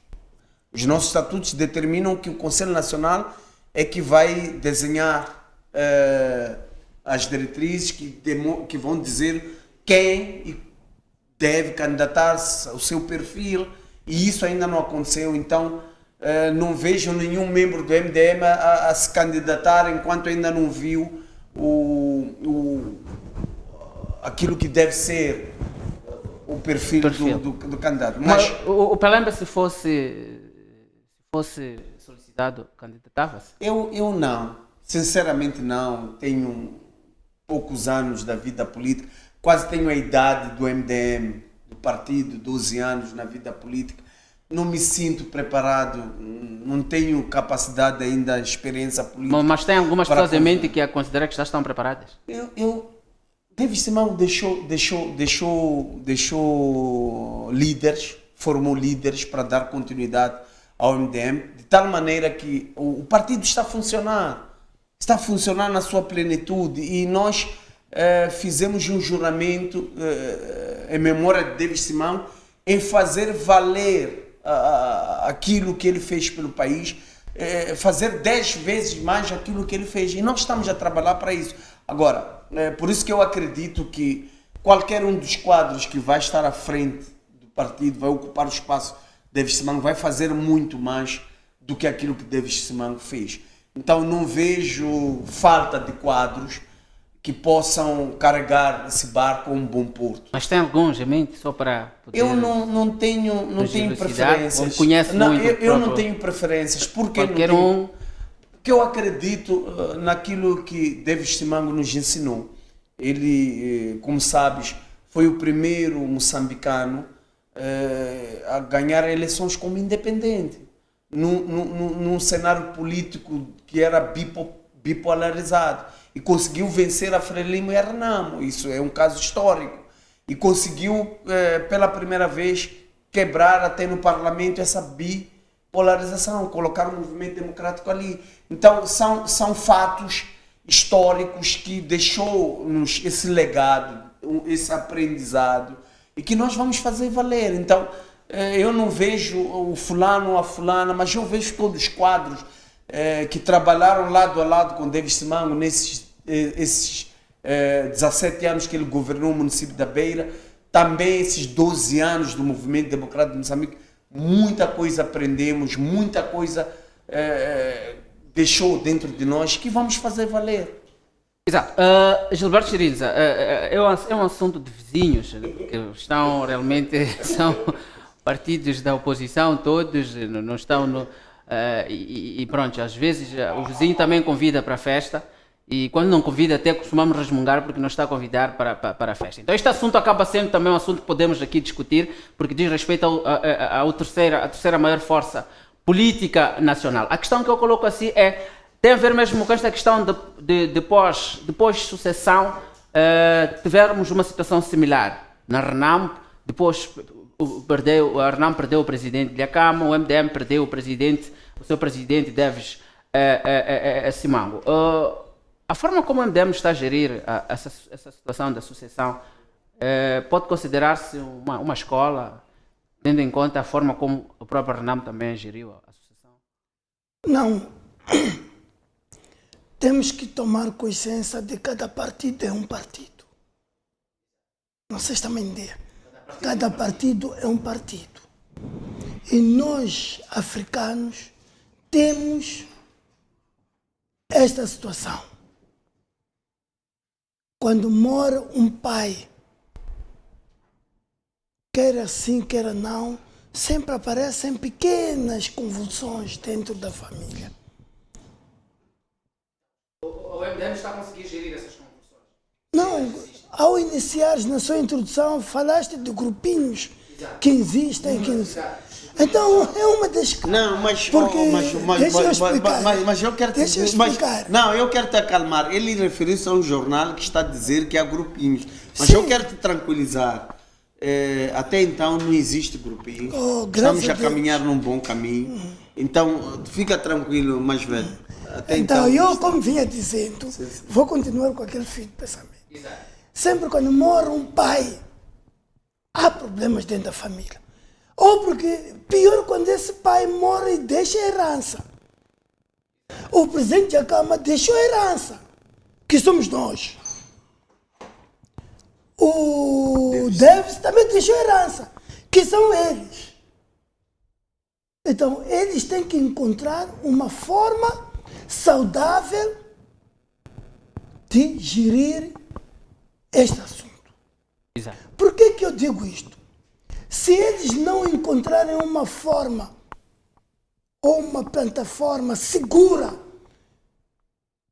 Os nossos estatutos determinam que o Conselho Nacional é que vai desenhar as diretrizes que vão dizer quem deve candidatar-se, o seu perfil, e isso ainda não aconteceu. Então não vejo nenhum membro do MDM a se candidatar enquanto ainda não viu aquilo que deve ser o perfil. Do candidato.
Mas o Pelemba, se fosse solicitado, candidatava-se?
Eu não, sinceramente não. Tenho poucos anos da vida política, quase tenho a idade do MDM, do partido, 12 anos na vida política. Não me sinto preparado, não tenho capacidade ainda, experiência política.
Mas tem algumas pessoas em mente que consideram que já estão preparadas?
Davis Simango deixou líderes, formou líderes para dar continuidade ao MDM, de tal maneira que o partido está a funcionar na sua plenitude, e nós fizemos um juramento em memória de Davis Simango em fazer valer aquilo que ele fez pelo país, fazer 10 vezes mais aquilo que ele fez, e nós estamos a trabalhar para isso. Agora, por isso que eu acredito que qualquer um dos quadros que vai estar à frente do partido, vai ocupar o espaço de Davis Simango, vai fazer muito mais do que aquilo que Davis Simango fez. Então não vejo falta de quadros que possam carregar esse barco a um bom porto.
Mas tem alguns em mente, só para poder...
Eu não tenho preferências. Eu não tenho preferências. Porque
qualquer um...
Porque eu acredito naquilo que Davis Simango nos ensinou. Ele, como sabes, foi o primeiro moçambicano a ganhar eleições como independente, num cenário político que era bipolarizado, e conseguiu vencer a Frelimo e a Renamo. Isso é um caso histórico, e conseguiu pela primeira vez quebrar até no parlamento essa bipolarização, colocar o movimento democrático ali. Então são fatos históricos que deixou-nos esse legado, esse aprendizado, e que nós vamos fazer valer. Então, eu não vejo o fulano ou a fulana, mas eu vejo todos os quadros que trabalharam lado a lado com Davis Simango nesses 17 anos que ele governou o município da Beira, também esses 12 anos do Movimento Democrático de Moçambique, muita coisa aprendemos, muita coisa deixou dentro de nós que vamos fazer valer.
Exato. Gilberto Chiriza, é um assunto de vizinhos, que estão realmente, são partidos da oposição, todos, não estão no... e pronto, às vezes o vizinho também convida para a festa, e quando não convida até costumamos resmungar porque não está a convidar para a festa. Então este assunto acaba sendo também um assunto que podemos aqui discutir, porque diz respeito à terceira maior força política nacional. A questão que eu coloco assim tem a ver mesmo com esta questão de depois sucessão, tivermos uma situação similar. Na RENAM, depois a RENAM perdeu o presidente de Acama, o MDM perdeu o seu presidente Deves Simango. A forma como o MDM está a gerir essa situação da sucessão pode considerar-se uma escola, tendo em conta a forma como o próprio RENAM também geriu a sucessão?
Não. Temos que tomar consciência de que cada partido é um partido. Não sei se também entender. Cada partido é um partido. E nós, africanos, temos esta situação. Quando mora um pai, quer assim, quer não, sempre aparecem pequenas convulsões dentro da família.
O MDM está a conseguir gerir essas convulsões?
Não, ao iniciares na sua introdução, falaste de grupinhos que existem. Então, é uma das...
Não, mas...
Porque, deixa eu explicar.
Mas eu quero te...
Deixa eu explicar.
Não, eu quero te acalmar. Ele referiu-se a um jornal que está a dizer que há grupinhos. Mas
Sim.
eu quero te tranquilizar. Até então não existe grupinho. Estamos a caminhar num bom caminho. Então, fica tranquilo, mais velho. Até
então eu, como vinha dizendo, vou continuar com aquele fio de pensamento. Sempre quando mora um pai, há problemas dentro da família. Ou porque, pior quando esse pai morre e deixa herança. O presidente de Acama deixou herança, que somos nós. O Deves também deixou herança, que são eles. Então, eles têm que encontrar uma forma saudável de gerir este assunto.
Exato.
Por que eu digo isto? Se eles não encontrarem uma forma ou uma plataforma segura,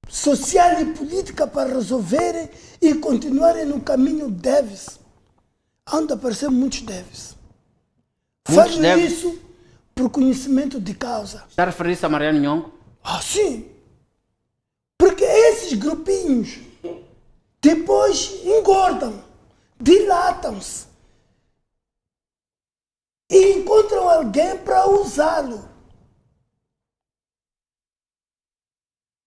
social e política para resolverem e continuarem no caminho Deves, hão de aparecer muitos Deves. Falo isso por conhecimento de causa.
Está a referir-se a Mariano Nhongo?
Ah, sim. Porque esses grupinhos depois engordam, dilatam-se e encontram alguém para usá-lo.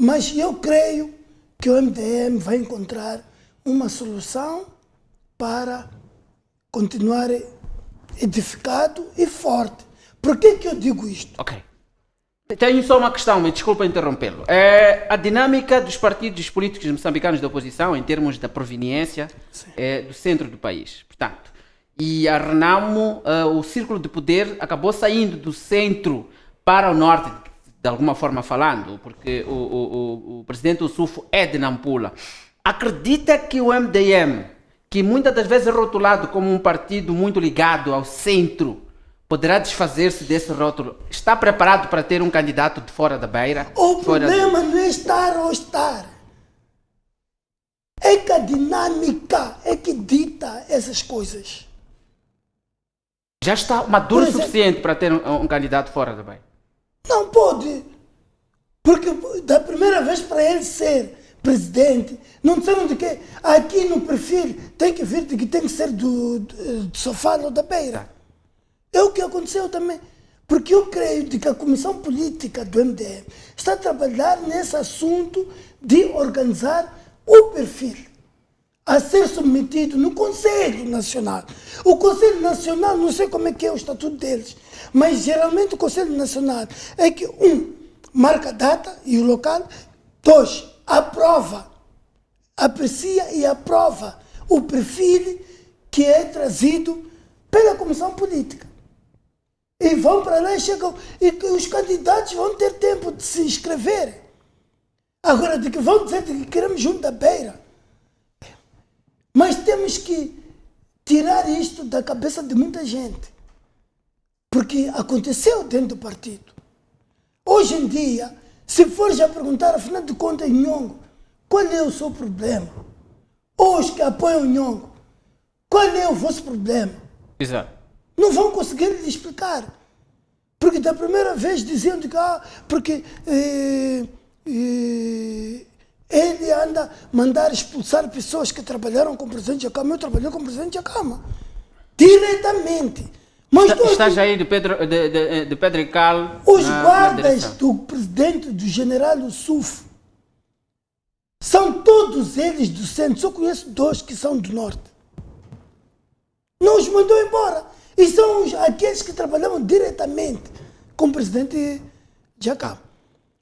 Mas eu creio que o MDM vai encontrar uma solução para continuar edificado e forte. Por que eu digo isto?
Ok. Tenho só uma questão, me desculpa interrompê-lo. A dinâmica dos partidos políticos moçambicanos da oposição, em termos da proveniência, é do centro do país. Portanto, e a RENAMO, o círculo de poder acabou saindo do centro para o norte, de alguma forma falando, porque o presidente Ossufo é de Nampula. Acredita que o MDM, que muitas das vezes é rotulado como um partido muito ligado ao centro, poderá desfazer-se desse rótulo? Está preparado para ter um candidato de fora da Beira?
O problema não é estar ou estar. É que a dinâmica é que dita essas coisas.
Já está maduro o suficiente para ter um candidato fora da Beira?
Não pode. Porque da primeira vez para ele ser presidente, não disseram de que aqui no perfil tem que vir de que tem que ser do Sofala ou da Beira. É o que aconteceu também. Porque eu creio de que a Comissão Política do MDM está a trabalhar nesse assunto de organizar o perfil a ser submetido no Conselho Nacional. O Conselho Nacional, não sei como é que é o estatuto deles, mas geralmente o Conselho Nacional é que, marca a data e o local, 2, aprova aprecia e aprova o perfil que é trazido pela Comissão Política. E vão para lá e chegam, e os candidatos vão ter tempo de se inscrever. Agora, de que vão dizer que queremos junto da beira. Mas temos que tirar isto da cabeça de muita gente. Porque aconteceu dentro do partido. Hoje em dia, se for já perguntar, afinal de contas, Nhongo, qual é o seu problema? Ou os que apoiam Nhongo, qual é o vosso problema?
Exato.
Não vão conseguir lhe explicar. Porque da primeira vez diziam que porque ele anda a mandar expulsar pessoas que trabalharam com o presidente Jacama. Eu trabalhei com o presidente Jacama. Diretamente. Mas
Estás aí de Pedro e Cal.
os guardas do presidente, do general Yusuf, são todos eles do centro. Só conheço 2 que são do norte. Não os mandou embora. E são aqueles que trabalhavam diretamente com o presidente Jacama.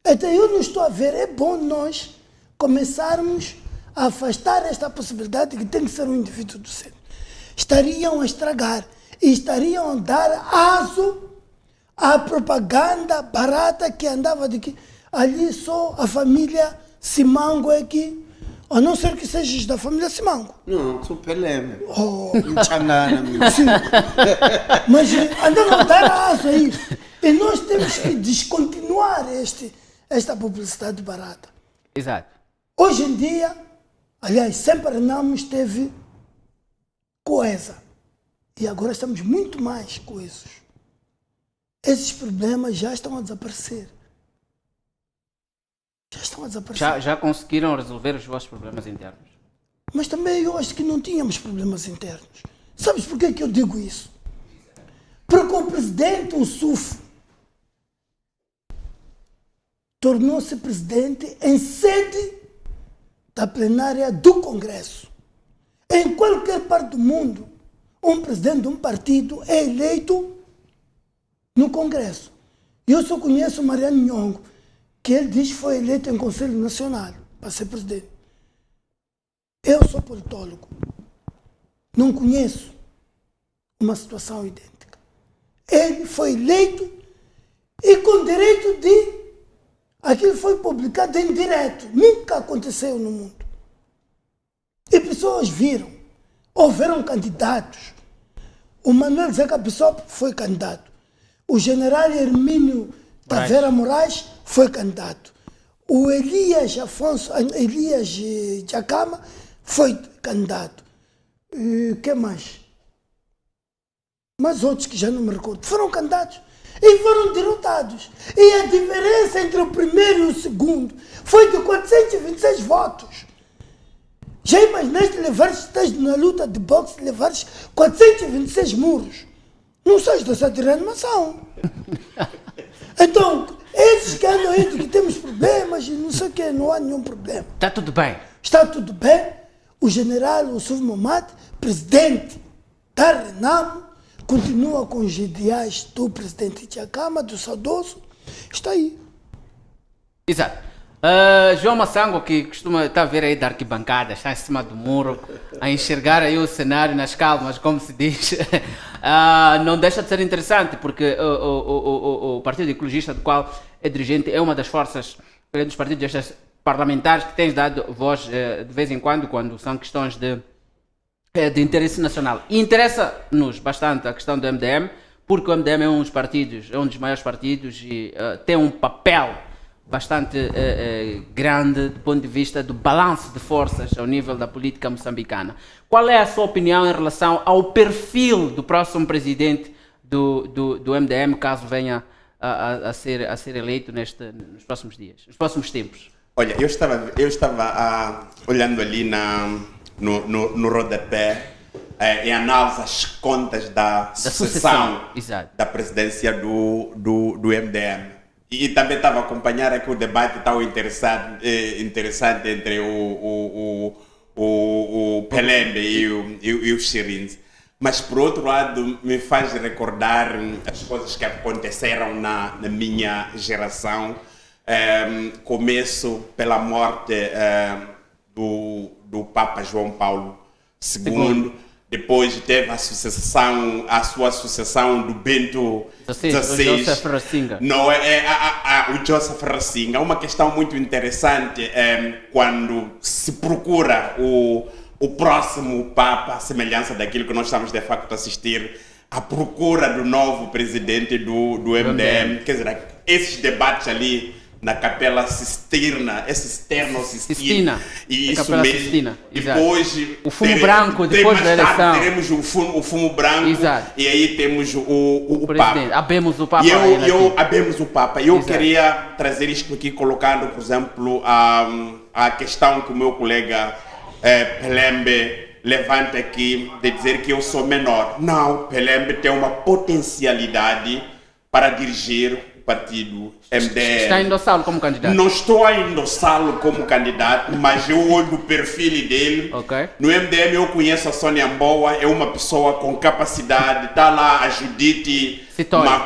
Então eu não estou a ver, é bom nós começarmos a afastar esta possibilidade de que tem que ser um indivíduo do centro. Estariam a estragar e estariam a dar aso à propaganda barata que andava de que ali só a família Simango é que, a não ser que sejas da família Simango.
Não, sou Pelé, meu.
Oh.
Chanana, meu.
Mas andam a dar aso a isso. E nós temos que descontinuar esta publicidade barata.
Exato.
Hoje em dia, aliás, sempre Renamo esteve coesa. E agora estamos muito mais coesos. Esses problemas já estão a desaparecer. Já estão a desaparecer.
Já conseguiram resolver os vossos problemas internos?
Mas também eu acho que não tínhamos problemas internos. Sabes por que eu digo isso? Porque o presidente Yusuf tornou-se presidente em sede da plenária do Congresso. Em qualquer parte do mundo, um presidente de um partido é eleito no Congresso. Eu só conheço o Mariano Nhongo, que ele diz que foi eleito em Conselho Nacional para ser presidente. Eu sou politólogo. Não conheço uma situação idêntica. Ele foi eleito e com direito de... Aquilo foi publicado em direto. Nunca aconteceu no mundo. E pessoas viram. Houveram candidatos. O Manuel Zeca Bissop foi candidato. O general Hermínio Taveira Moraes foi candidato. O Elias Jacama foi candidato. E que mais? Mas outros que já não me recordo. Foram candidatos e foram derrotados. E a diferença entre o primeiro e o segundo foi de 426 votos. Já imaginaste estás na luta de boxe, levares 426 muros? Não sais dessa de reanimação. Então, esses que andam aí de que temos problemas e não sei o que, não há nenhum problema.
Está tudo bem.
Está tudo bem. O general Yusuf Momad, presidente da Renamo, continua com os ideais do presidente Jacama, do saudoso. Está aí.
Exato. João Massango, que costuma estar a ver aí da arquibancada, está em cima do muro, a enxergar aí o cenário nas calmas, como se diz, não deixa de ser interessante, porque o Partido Ecologista, do qual é dirigente, é uma das forças, dos partidos destes parlamentares que tens dado voz de vez em quando são questões de interesse nacional. E interessa-nos bastante a questão do MDM, porque o MDM é um dos maiores partidos e tem um papel bastante grande do ponto de vista do balanço de forças ao nível da política moçambicana. Qual é a sua opinião em relação ao perfil do próximo presidente do MDM, caso venha a ser eleito nos próximos dias, nos próximos tempos?
Olha, eu estava olhando ali no rodapé em análise as contas da sucessão da presidência do MDM. E também estava a acompanhar aqui o debate tão interessante entre o Pelembe e o Xirins. Mas, por outro lado, me faz recordar as coisas que aconteceram na minha geração. Começo pela morte do Papa João Paulo II. Depois teve a sua sucessão do Bento XVI.
O Joseph Ratzinger.
Não, o Joseph Ratzinger. É uma questão muito interessante quando se procura o próximo Papa, a semelhança daquilo que nós estamos de facto a assistir, a procura do novo presidente do MDM. Quer dizer, esses debates ali na Capela Sistina,
Sistina.
E isso
Capela
mesmo.
Sistina,
Depois
o fumo branco, depois da eleição.
Teremos o fumo branco.
Exato.
E aí temos o
presidente.
Papa.
Abemos o Papa.
Abemos o Papa. Eu
Exato.
queria trazer isto aqui, colocando, por exemplo, a questão que o meu colega Pelembe levanta aqui, de dizer que eu sou menor. Não, Pelembe tem uma potencialidade para dirigir partido MDM.
Está a endossá-lo como candidato?
Não estou a endossá-lo como candidato, mas eu olho o perfil dele.
Ok.
No MDM eu conheço a Sônia Mboa, é uma pessoa com capacidade. Está lá a Judite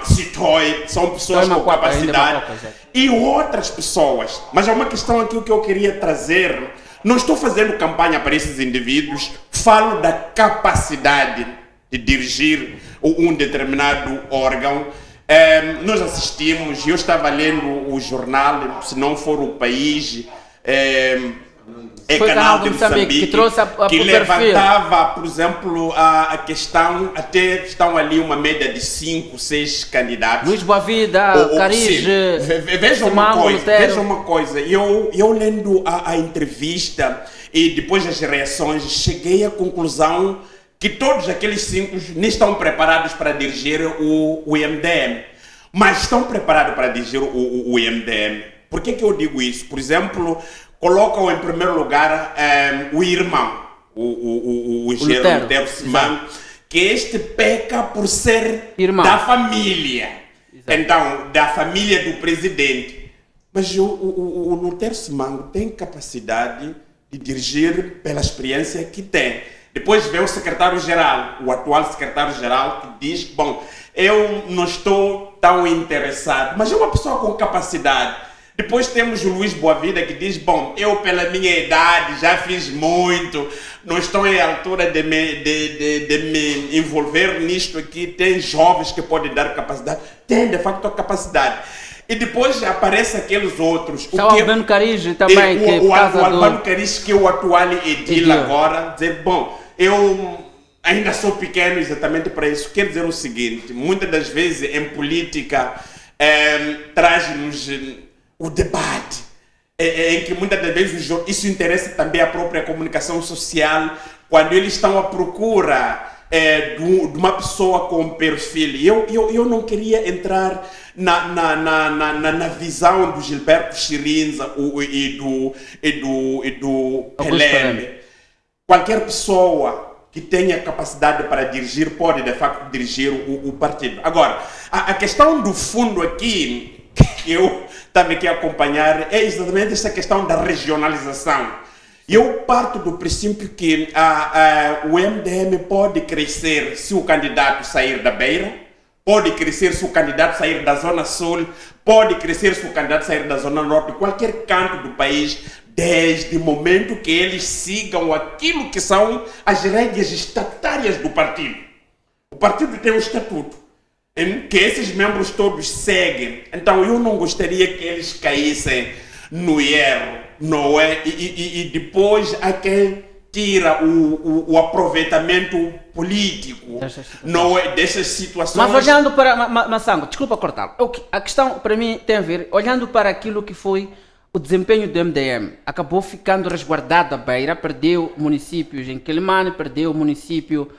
Citoy, são pessoas com capacidade. E outras pessoas. Mas há uma questão aqui que eu queria trazer. Não estou fazendo campanha para esses indivíduos, falo da capacidade de dirigir um determinado órgão. Nós assistimos, eu estava lendo o jornal, se não for o País,
Foi Canal de Moçambique, que trouxe
que levantava, por exemplo, a questão, até estão ali uma média de 5, 6 candidatos.
Luís Boavida, Carige,
Veja uma coisa, eu lendo a entrevista e depois as reações, cheguei à conclusão que todos aqueles 5 nem estão preparados para dirigir o MDM, mas estão preparados para dirigir o MDM. Por que eu digo isso? Por exemplo, colocam em primeiro lugar o irmão, o engenheiro Lutero Simão, que este peca por ser irmão da família. Exato. Então, da família do presidente. Mas o Lutero Simão tem capacidade de dirigir pela experiência que tem. Depois vem o secretário-geral, o atual secretário-geral, que diz, bom, eu não estou tão interessado, mas é uma pessoa com capacidade. Depois temos o Luís Boavida, que diz, bom, eu pela minha idade já fiz muito, não estou em altura de me envolver nisto aqui, tem jovens que podem dar capacidade, tem de facto a capacidade. E depois aparece aqueles outros.
O Albano Carige também.
O Albano Carige, que é o atual edil agora, dizer, bom, eu ainda sou pequeno exatamente para isso. Quer dizer o seguinte, muitas das vezes em política traz-nos o debate, em que muitas das vezes isso interessa também a própria comunicação social, quando eles estão à procura de uma pessoa com perfil. Eu não queria entrar na visão do Gilberto Chirinza e do Pelembe. Qualquer pessoa que tenha capacidade para dirigir pode de facto dirigir o partido. Agora, a questão do fundo aqui, que eu estava aqui a acompanhar, é exatamente essa questão da regionalização. Eu parto do princípio que o MDM pode crescer se o candidato sair da Beira, pode crescer se o candidato sair da Zona Sul, pode crescer se o candidato sair da Zona Norte, qualquer canto do país, desde o momento que eles sigam aquilo que são as rédeas estatutárias do partido. O partido tem um estatuto, que esses membros todos seguem. Então eu não gostaria que eles caíssem no erro, não é? E depois há quem tira o aproveitamento político, não é, dessas situações.
Mas olhando para Massango, desculpa cortar, a questão para mim tem a ver, olhando para aquilo que foi o desempenho do MDM, acabou ficando resguardado a Beira, perdeu municípios em Quelimane, perdeu o município,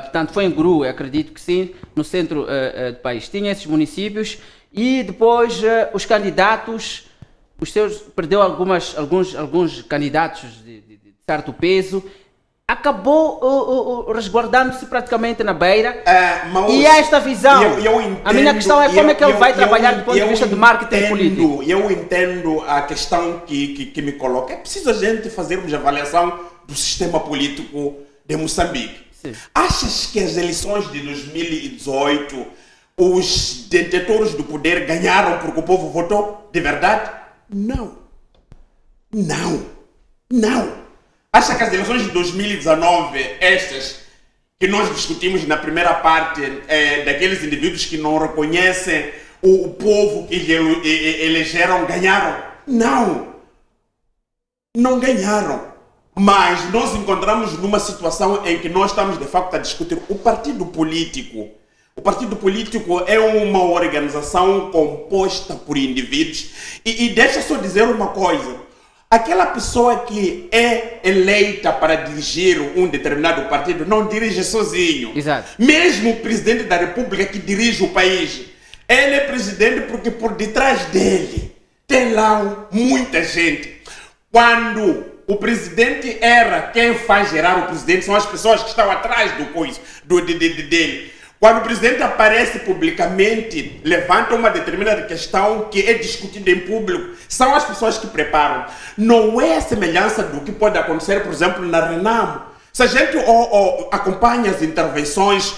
portanto foi em Guru, acredito que sim, no centro do país, tinha esses municípios e depois os candidatos, os seus, perdeu alguns candidatos de certo peso, acabou resguardando-se praticamente na Beira. E há esta visão.
Eu entendo,
a minha questão é como é que ele vai trabalhar do ponto de vista de marketing político.
Eu entendo a questão que me coloca. É preciso a gente fazermos a avaliação do sistema político de Moçambique. Sim. Achas que as eleições de 2018 os detentores do poder ganharam porque o povo votou? De verdade? Não. Acha que as eleições de 2019, estas que nós discutimos na primeira parte, daqueles indivíduos que não reconhecem o povo que elegeram, ganharam? Não! Não ganharam. Mas nós encontramos numa situação em que nós estamos de facto a discutir o partido político. O partido político é uma organização composta por indivíduos. E deixa só dizer uma coisa. Aquela pessoa que é eleita para dirigir um determinado partido não dirige sozinho.
Exato.
Mesmo o presidente da República que dirige o país, ele é presidente porque por detrás dele tem lá muita gente. Quando o presidente erra, quem faz gerar o presidente são as pessoas que estão atrás dele. Quando o presidente aparece publicamente, levanta uma determinada questão que é discutida em público, são as pessoas que preparam. Não é a semelhança do que pode acontecer, por exemplo, na Renamo. Se a gente acompanha as intervenções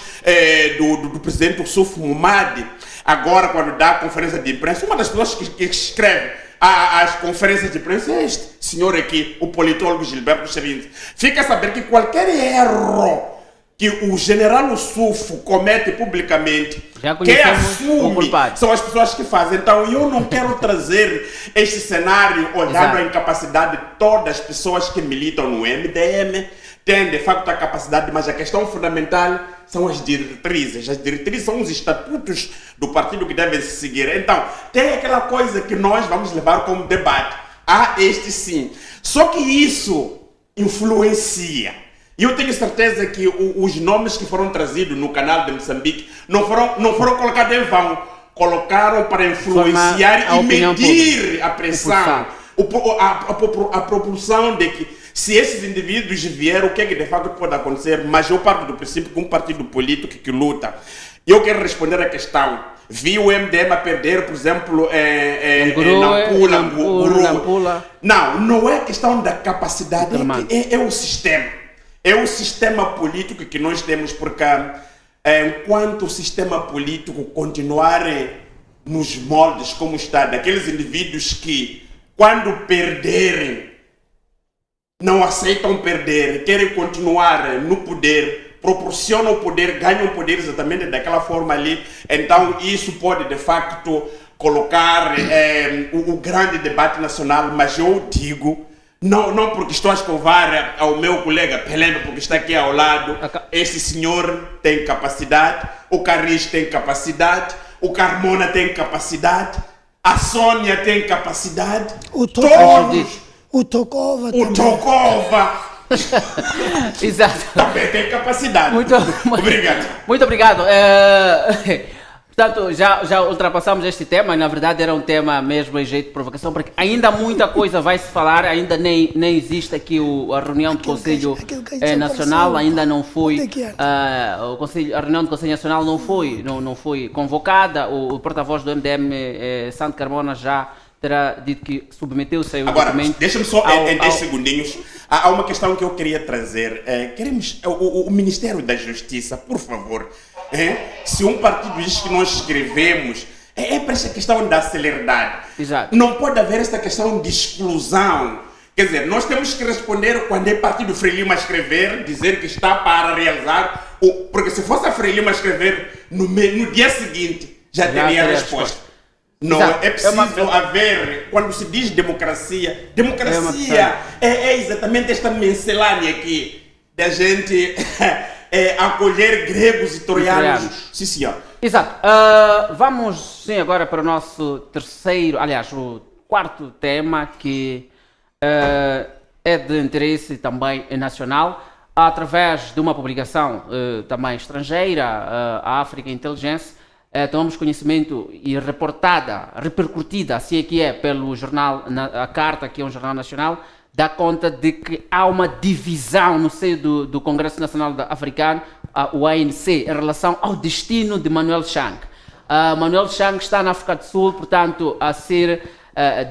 do presidente Ossuf Momadi, agora quando dá a conferência de imprensa, uma das pessoas que escreve as conferências de imprensa é este senhor aqui, o politólogo Gilberto Cherins. Fica a saber que qualquer erro que o general Ossuf comete publicamente, quem assume são as pessoas que fazem. Então eu não quero trazer este cenário olhando a incapacidade de todas as pessoas que militam no MDM, têm de facto a capacidade, mas a questão fundamental são as diretrizes. As diretrizes são os estatutos do partido que devem se seguir. Então, tem aquela coisa que nós vamos levar como debate. Este sim. Só que isso influencia. E eu tenho certeza que os nomes que foram trazidos no canal de Moçambique não foram colocados em vão. Colocaram para influenciar e medir a pressão, a propulsão de que se esses indivíduos vieram, o que é que de facto pode acontecer? Mas eu parto do princípio que um partido político que luta. Eu quero responder a questão. Vi o MDM a perder, por exemplo, Nampula. Não é questão da capacidade, é o sistema. É o sistema político que nós temos, porque enquanto o sistema político continuar nos moldes como está, daqueles indivíduos que, quando perderem, não aceitam perder, querem continuar no poder, proporcionam o poder, ganham o poder exatamente daquela forma ali, então isso pode de facto colocar o grande debate nacional, mas eu digo, não porque estou a escovar ao meu colega Peleno, porque está aqui ao lado, esse senhor tem capacidade, o Carris tem capacidade, o Carmona tem capacidade, a Sônia tem capacidade,
o Tokova
Exato.
Também tem capacidade. Obrigado.
Muito obrigado. Portanto, já ultrapassamos este tema, e na verdade era um tema mesmo em jeito de provocação, porque ainda muita coisa vai se falar, ainda nem existe aqui a reunião do Conselho Nacional, ainda não foi, a reunião do Conselho Nacional não foi convocada, o porta-voz do MDM, Santo Carmona, já terá dito que submeteu-se ao
Agora,
documento.
deixa-me só em 10 segundinhos. Há uma questão que eu queria trazer. Queremos o Ministério da Justiça, por favor. Se um partido diz que nós escrevemos, é para essa questão da celeridade.
Exato.
Não pode haver esta questão de exclusão. Quer dizer, nós temos que responder quando é partido Frelimo a escrever, dizer que está para realizar. Porque se fosse a Frelimo a escrever, no dia seguinte já teria a resposta. Não, é preciso haver, quando se diz democracia é exatamente esta miscelânea aqui, da gente acolher gregos e troianos. Sim, senhor.
Exato. Vamos sim agora para o nosso terceiro, aliás, o quarto tema, que é de interesse também nacional, através de uma publicação também estrangeira, a África Intelligence. Tomamos conhecimento e repercutida, assim é que é, pelo jornal, a Carta, que é um jornal nacional, dá conta de que há uma divisão no seio do Congresso Nacional Africano, o ANC, em relação ao destino de Manuel Chang. Manuel Chang está na África do Sul, portanto, a ser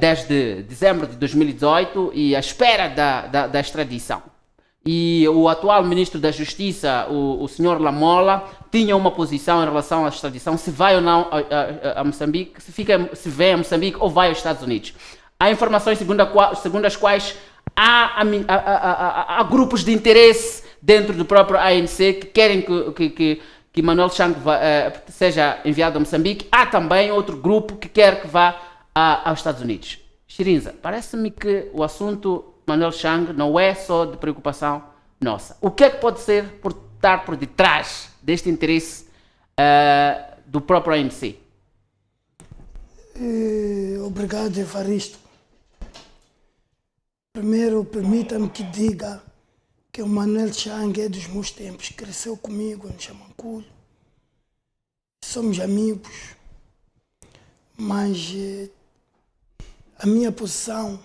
desde dezembro de 2018 e à espera da extradição. E o atual ministro da Justiça, o senhor Lamola, tinha uma posição em relação à extradição, se vai ou não a Moçambique, se vem a Moçambique ou vai aos Estados Unidos. Há informações segundo as quais há grupos de interesse dentro do próprio ANC que querem que Manuel Chang seja enviado a Moçambique. Há também outro grupo que quer que vá aos Estados Unidos. Chirinza, parece-me que o assunto Manuel Chang não é só de preocupação nossa. O que é que pode estar por detrás deste interesse do próprio ANC?
Obrigado, Evaristo. Primeiro, permita-me que diga que o Manuel Chang é dos meus tempos. Cresceu comigo no Chamanculho. Somos amigos. Mas a minha posição,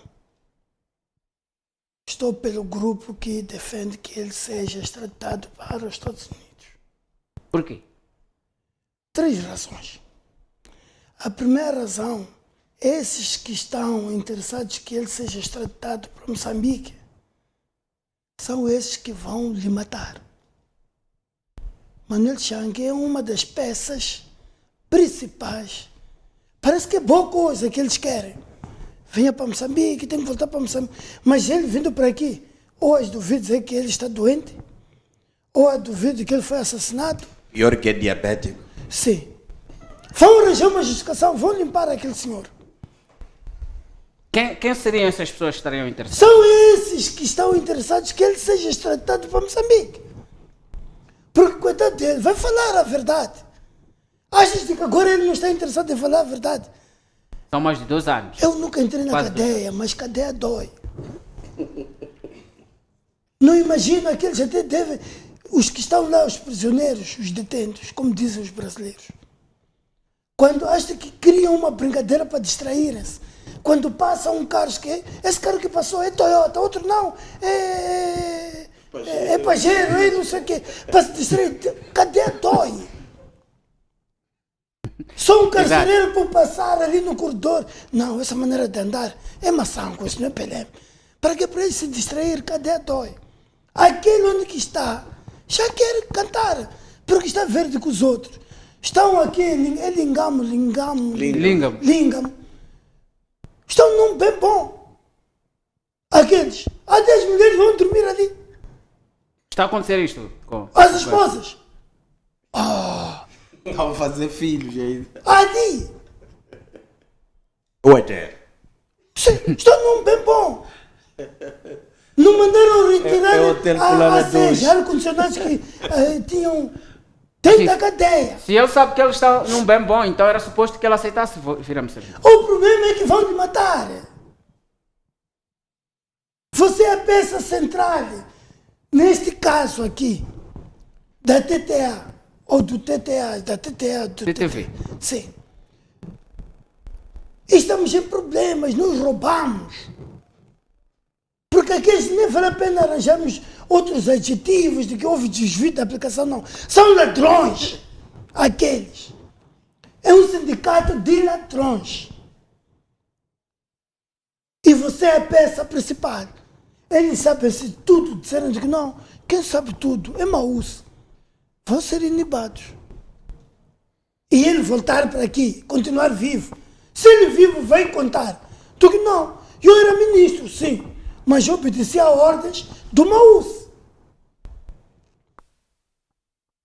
estou pelo grupo que defende que ele seja extraditado para os Estados Unidos.
Por quê?
3 razões. A primeira razão, esses que estão interessados que ele seja extraditado para Moçambique, são esses que vão lhe matar. Manuel Chang é uma das peças principais. Parece que é boa coisa que eles querem. Venha para Moçambique, tem que voltar para Moçambique. Mas ele vindo para aqui, ou as duvido dizer que ele está doente, ou a duvido que ele foi assassinado.
Pior que é diabético.
Sim. Vão arranjar uma justificação, vão limpar aquele senhor.
Quem seriam essas pessoas que estariam interessadas?
São esses que estão interessados que ele seja extraditado para Moçambique. Porque, coitado dele, vai falar a verdade. Achas que agora ele não está interessado em falar a verdade?
São mais de 2 anos.
Eu nunca entrei na
Quase
cadeia, mas cadeia dói. Não imagino aqueles até devem... Os que estão lá, os prisioneiros, os detentos, como dizem os brasileiros. Quando acham que criam uma brincadeira para distraírem-se. Quando passa um carro que esse carro que passou é Toyota, outro não, é Pajero, é não sei o quê. Para se distrair, cadeia dói. Só um carcereiro por passar ali no corredor. Não, essa maneira de andar é maçanco, isso não é Pelé. Para que para ele se distrair, cadeia dói. Aquele onde que está, já quer cantar, porque está verde com os outros. Estão aqui, é Lingamo. Estão num bem bom. Aqueles, há 10 mulheres vão dormir ali.
Está a acontecer isto?
As esposas.
Vão fazer filhos aí.
Ali.
O hotel.
Estão num bem bom. Não mandaram retirar
É hotel colaboradores.
ar-condicionados que tinham dentro da cadeia.
Se ele sabe que ele está num bem bom, então era suposto que ele aceitasse vir a Moçambique.
O problema é que vão lhe matar. Você é a peça central, neste caso aqui, da TTA, ou do TTA, da TTA, do
TTV.
Sim. Estamos em problemas, nós roubamos. Porque aqueles nem vale a pena arranjarmos outros adjetivos de que houve desvio da aplicação, não. São ladrões, aqueles. É um sindicato de ladrões. E você é a peça principal. Eles sabem se tudo, disseram que não. Quem sabe tudo é Maús. Vão ser inibados. E ele voltar para aqui, continuar vivo. Se ele vivo, vai contar. Tu que não. Eu era ministro, sim. Mas eu obedecia a ordens do Maús.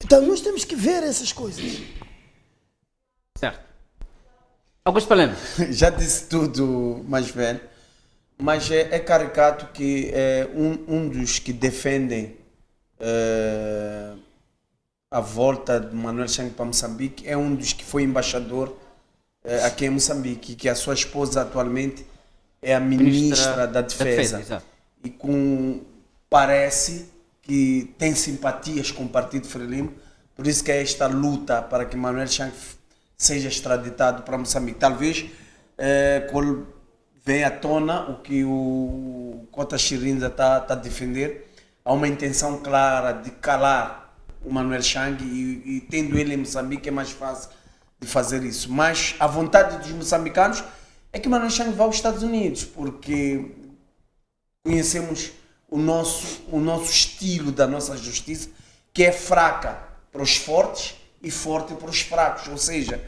Então nós temos que ver essas coisas.
Certo. Augusto Palema.
Já disse tudo, mais velho. Mas é caricato que um dos que defendem a volta de Manuel Chang para Moçambique é um dos que foi embaixador aqui em Moçambique, que a sua esposa atualmente é a ministra da Defesa. E parece que tem simpatias com o Partido Frelimo, por isso que é esta luta para que Manuel Chang seja extraditado para Moçambique. Talvez quando vem à tona o que o Cota Chirinza está a defender, há uma intenção clara de calar o Manuel Chang e tendo ele em Moçambique é mais fácil de fazer isso. Mas a vontade dos moçambicanos é que Manuel Chang vá aos Estados Unidos, porque conhecemos o nosso estilo da nossa justiça, que é fraca para os fortes e forte para os fracos. Ou seja,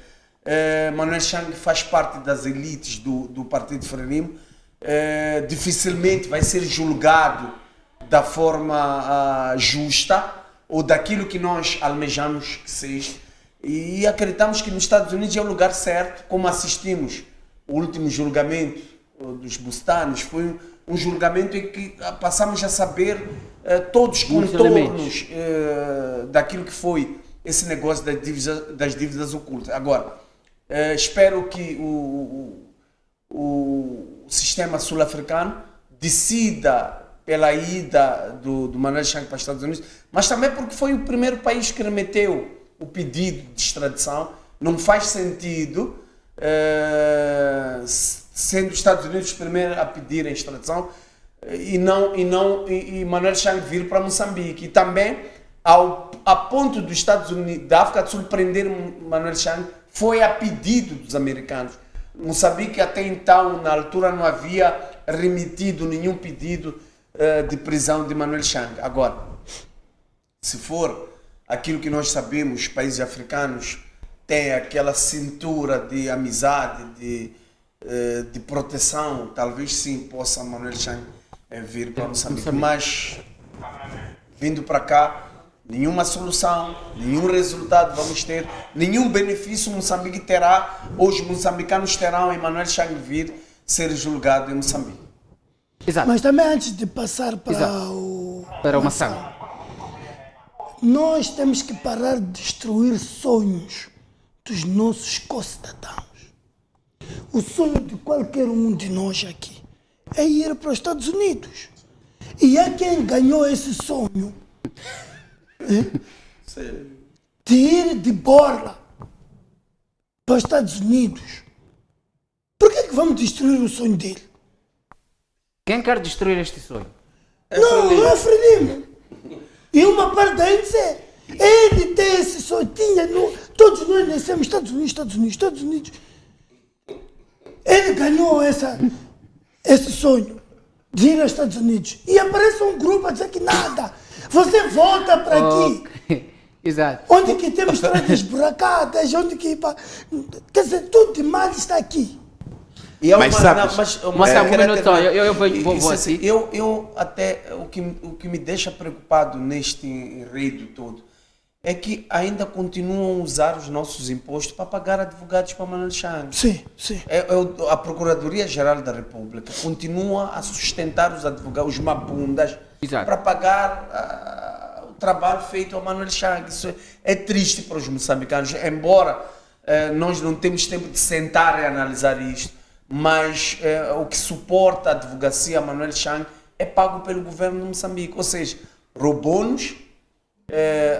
Manuel Chang faz parte das elites do Partido Frelimo, dificilmente vai ser julgado da forma justa ou daquilo que nós almejamos que seja. E acreditamos que nos Estados Unidos é o lugar certo, como assistimos o último julgamento dos Bustanos, foi um julgamento em que passamos a saber todos os contornos daquilo que foi esse negócio das dívidas ocultas. Agora, espero que o sistema sul-africano decida pela ida do Manuel Chang para os Estados Unidos, mas também porque foi o primeiro país que remeteu o pedido de extradição. Não faz sentido, sendo os Estados Unidos os primeiros a pedir a extradição, e Manuel Chang vir para Moçambique. E também, a ponto dos Estados Unidos, da África do Sul, prender Manuel Chang, foi a pedido dos americanos. Moçambique até então, na altura, não havia remetido nenhum pedido de prisão de Manuel Chang. Agora, se for aquilo que nós sabemos, os países africanos têm aquela cintura de amizade, de proteção, talvez sim possa Manuel Chang vir para Moçambique. Mas, vindo para cá, nenhuma solução, nenhum resultado vamos ter, nenhum benefício Moçambique terá, ou os moçambicanos terão em Manuel Chang vir ser julgado em Moçambique.
Exato.
Mas também antes de passar para
para uma ação,
nós temos que parar de destruir sonhos dos nossos co-cidadãos. O sonho de qualquer um de nós aqui é ir para os Estados Unidos. E há quem ganhou esse sonho de ir de borla para os Estados Unidos. Por que vamos destruir o sonho dele?
quem quer destruir este sonho?
Não é Frelimo. E uma parte da ANC, ele tem esse sonho, todos nós nascemos Estados Unidos. Ele ganhou esse sonho de ir aos Estados Unidos. E aparece um grupo a dizer que nada, você volta para aqui.
Exato.
Onde que temos estradas esburacadas, onde que... Quer dizer, tudo de mal está aqui.
E é
Mas sabes,
vou assim.
Eu até, o que me deixa preocupado neste enredo todo é que ainda continuam a usar os nossos impostos para pagar advogados para Manuel Chang.
Sim.
A Procuradoria-Geral da República continua a sustentar os advogados, os mabundas, para pagar o trabalho feito a Manuel Chang. Isso é triste para os moçambicanos, embora nós não temos tempo de sentar e analisar isto. Mas o que suporta a advocacia a Manuel Chang é pago pelo governo de Moçambique. Ou seja, roubou-nos,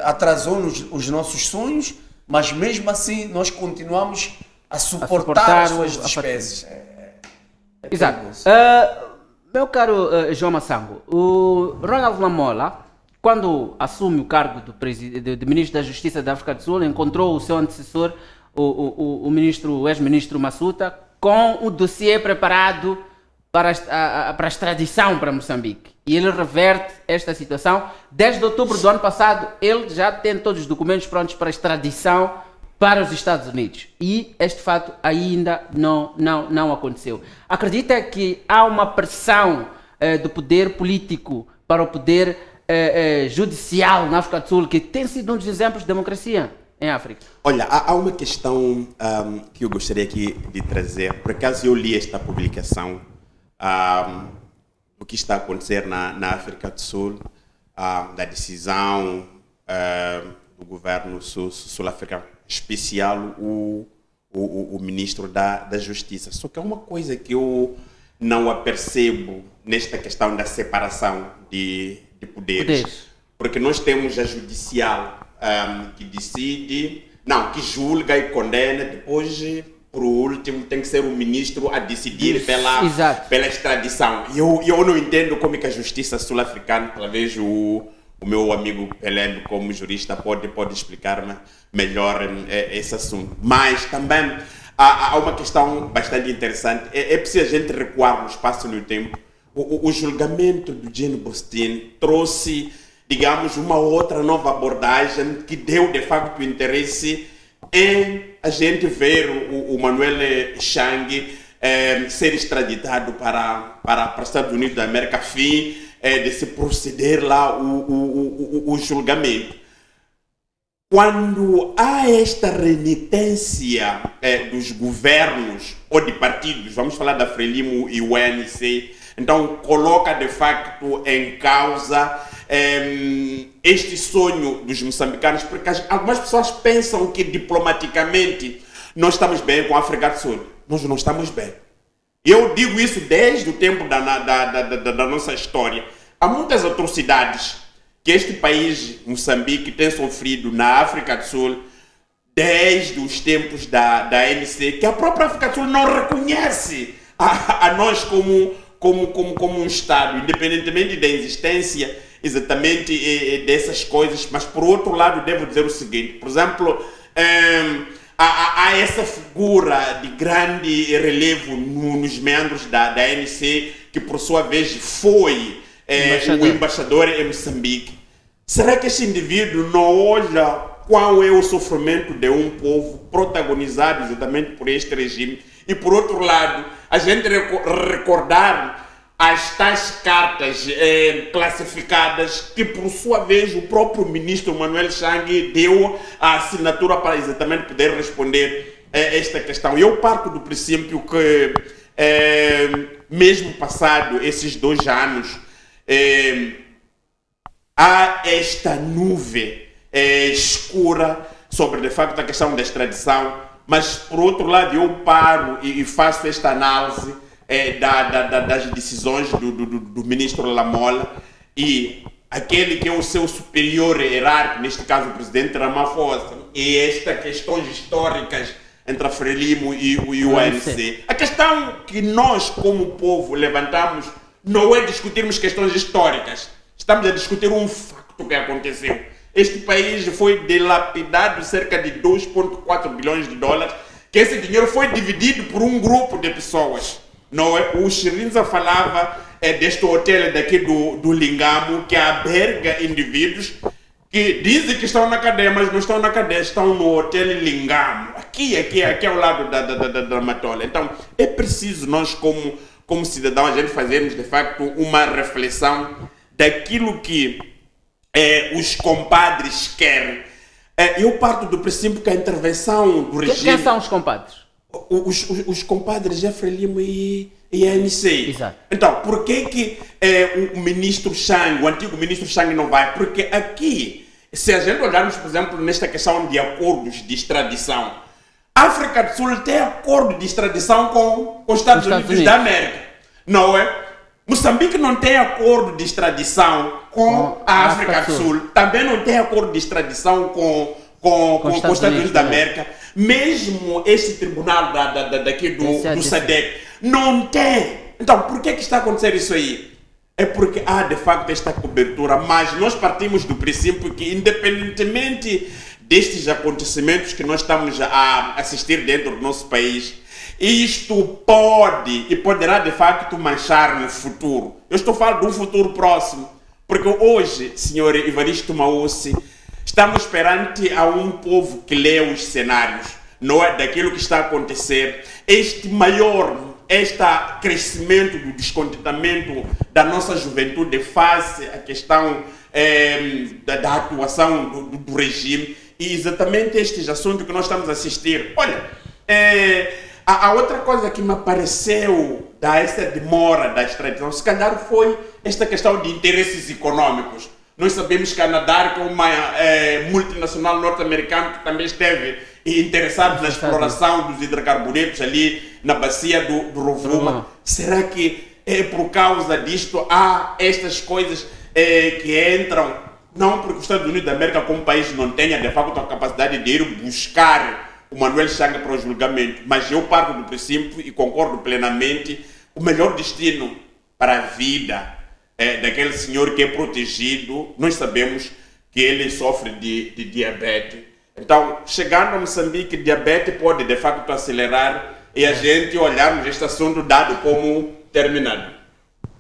atrasou-nos os nossos sonhos, mas mesmo assim nós continuamos a suportar as suas despesas.
Exato. Meu caro João Massango, o Ronald Lamola, quando assume o cargo de Ministro da Justiça da África do Sul, encontrou o seu antecessor, o ex-ministro Massuta, com o dossiê preparado para a extradição para Moçambique. E ele reverte esta situação. Desde outubro do ano passado, ele já tem todos os documentos prontos para extradição para os Estados Unidos. E este fato ainda não aconteceu. Acredita que há uma pressão do poder político para o poder judicial na África do Sul, que tem sido um dos exemplos de democracia em África?
Olha, há uma questão que eu gostaria aqui de trazer. Por acaso eu li esta publicação do que está a acontecer na África do Sul, da decisão do governo sul-africano, especial o ministro da Justiça. Só que há uma coisa que eu não apercebo nesta questão da separação de poderes. Porque nós temos a judicial que decide, que julga e condena, depois, por último, tem que ser o ministro a decidir pela extradição. E eu não entendo como é que a justiça sul-africana, talvez o meu amigo Pelendo, como jurista, pode explicar melhor esse assunto. Mas também há uma questão bastante interessante. É preciso a gente recuar no espaço e no tempo. O julgamento do Jane Bostin trouxe, digamos, uma outra nova abordagem que deu, de facto, interesse em a gente ver o Manuel Chang ser extraditado para os Estados Unidos da América a fim de se proceder lá o julgamento. Quando há esta renitência dos governos ou de partidos, vamos falar da Frelimo e o ANC, então coloca de facto em causa este sonho dos moçambicanos, porque algumas pessoas pensam que diplomaticamente nós estamos bem com a África do Sul. Nós não estamos bem. Eu digo isso desde o tempo da nossa história. Há muitas atrocidades que este país, Moçambique, tem sofrido na África do Sul desde os tempos da ANC, que a própria África do Sul não reconhece a nós como um Estado, independentemente da existência exatamente dessas coisas. Mas, por outro lado, devo dizer o seguinte, por exemplo, há essa figura de grande relevo nos meandros da ANC, que por sua vez foi o embaixador em Moçambique. Será que esse indivíduo não olha qual é o sofrimento de um povo protagonizado exatamente por este regime? E por outro lado, a gente recordar as tais cartas classificadas que por sua vez o próprio ministro Manuel Chang deu a assinatura para exatamente poder responder esta questão. Eu parto do princípio que mesmo passado esses 2 anos, há esta nuvem escura sobre de facto a questão da extradição, mas por outro lado eu paro e faço esta análise das decisões do ministro Lamola e aquele que é o seu superior hierárquico, neste caso o presidente Ramaphosa, e estas questões históricas entre a Frelimo e o ANC. A questão que nós como povo levantamos não é discutirmos questões históricas, estamos a discutir um facto que aconteceu. Este país foi dilapidado cerca de 2,4 bilhões de dólares, que esse dinheiro foi dividido por um grupo de pessoas. Não é? O Chirinza falava deste hotel daqui do Lingamo, que alberga indivíduos que dizem que estão na cadeia, mas não estão na cadeia, estão no hotel Lingamo, aqui ao lado da Matola. Então, é preciso nós, como cidadãos, a gente fazermos, de facto, uma reflexão daquilo que os compadres querem. Eu parto do princípio que a intervenção do regime...
Quem são os compadres?
Os compadres é Frelimo e ANC.
Exato.
Então, por que o ministro Chang, o antigo ministro Chang não vai? Porque aqui, se a gente olharmos, por exemplo, nesta questão de acordos de extradição, a África do Sul tem acordo de extradição com os Estados Unidos da América, não é? Moçambique não tem acordo de extradição com a África do Sul, também não tem acordo de extradição com os Estados Unidos da América. Mesmo esse tribunal daqui do SADC não tem. Então, por que está acontecendo isso aí? É porque há de facto esta cobertura, mas nós partimos do princípio que, independentemente destes acontecimentos que nós estamos a assistir dentro do nosso país, isto pode e poderá de facto manchar no futuro. Eu estou falando de um futuro próximo, porque hoje, senhor Evaristo Maúci, estamos perante a um povo que lê os cenários, não é, daquilo que está a acontecer. Este crescimento do descontentamento da nossa juventude face à questão da atuação do regime, e exatamente estes assuntos que nós estamos a assistir. Olha, a outra coisa que me apareceu dessa demora da extradição, se calhar foi esta questão de interesses econômicos. Nós sabemos que a Nadar, que é uma multinacional norte-americana que também esteve interessado na exploração dos hidrocarbonetos ali na bacia do Rovuma. Será que por causa disto há estas coisas que entram? Não porque os Estados Unidos da América como país não tenha de facto a capacidade de ir buscar o Manuel Chang para o julgamento, mas eu parto do princípio e concordo plenamente, o melhor destino para a vida daquele senhor que é protegido, nós sabemos que ele sofre de diabetes. Então, chegando a Moçambique, diabetes pode de facto acelerar e a gente olharmos este assunto dado como terminado.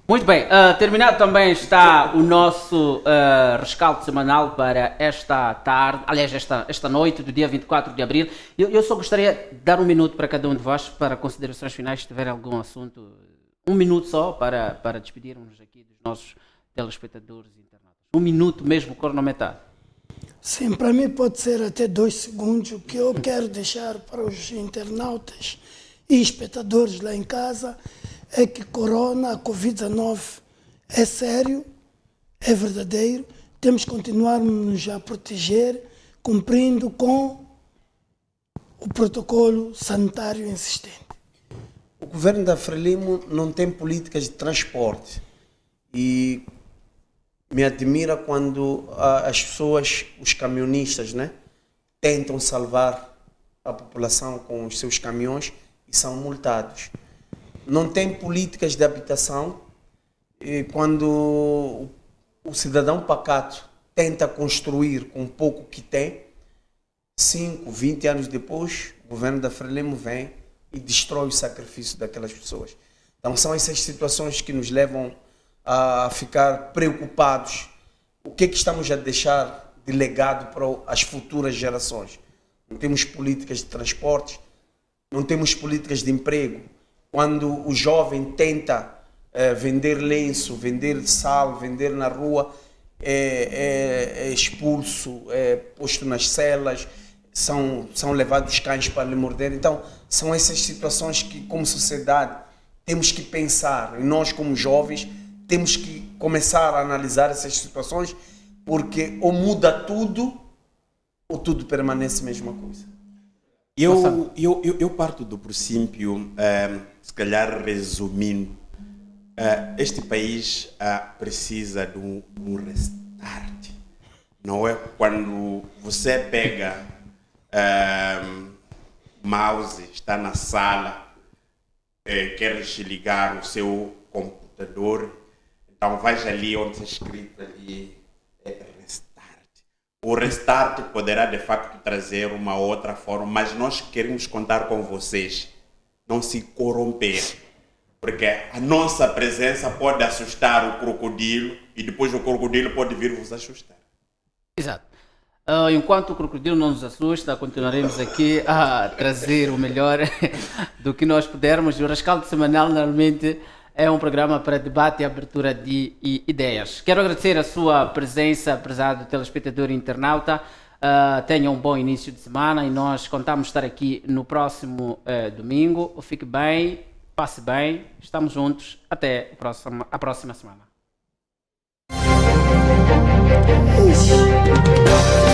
Muito bem, terminado também está o nosso rescaldo semanal para esta tarde, aliás, esta noite do dia 24 de abril. Eu só gostaria de dar um minuto para cada um de vós para considerações finais, se tiver algum assunto. Um minuto só para despedirmos aqui dos nossos telespectadores e internautas. Um minuto mesmo, cronometrado.
Sim, para mim pode ser até 2 segundos. O que eu quero deixar para os internautas e espectadores lá em casa é que a Covid-19 é sério, é verdadeiro. Temos que continuarmos a proteger, cumprindo com o protocolo sanitário existente.
O governo da Frelimo não tem políticas de transporte e me admira quando as pessoas, os caminhonistas, né, tentam salvar a população com os seus caminhões e são multados. Não tem políticas de habitação e quando o cidadão pacato tenta construir com o pouco que tem, 5, 20 anos depois, o governo da Frelimo vem e destrói o sacrifício daquelas pessoas. Então são essas situações que nos levam a ficar preocupados. O que é que estamos a deixar de legado para as futuras gerações? Não temos políticas de transporte, não temos políticas de emprego. Quando o jovem tenta vender lenço, vender sal, vender na rua, é expulso, é posto nas celas, são levados cães para lhe morder. Então, são essas situações que, como sociedade, temos que pensar. E nós, como jovens, temos que começar a analisar essas situações, porque ou muda tudo, ou tudo permanece a mesma coisa.
Eu parto do princípio, se calhar resumindo, este país precisa de um restart. Não é quando você pega mouse, está na sala, quer desligar o seu computador, então vais ali onde está escrito ali restart. O restart poderá de facto trazer uma outra forma, mas nós queremos contar com vocês, não se corromper, porque a nossa presença pode assustar o crocodilo e depois o crocodilo pode vir vos assustar.
Exato. Enquanto o crocodilo não nos assusta, continuaremos aqui a trazer o melhor do que nós pudermos. O Rescaldo Semanal normalmente é um programa para debate e abertura de ideias. Quero agradecer a sua presença, prezado telespectador e internauta. Tenha um bom início de semana e nós contamos estar aqui no próximo domingo. Fique bem, passe bem, estamos juntos. Até a próxima semana.
Ixi.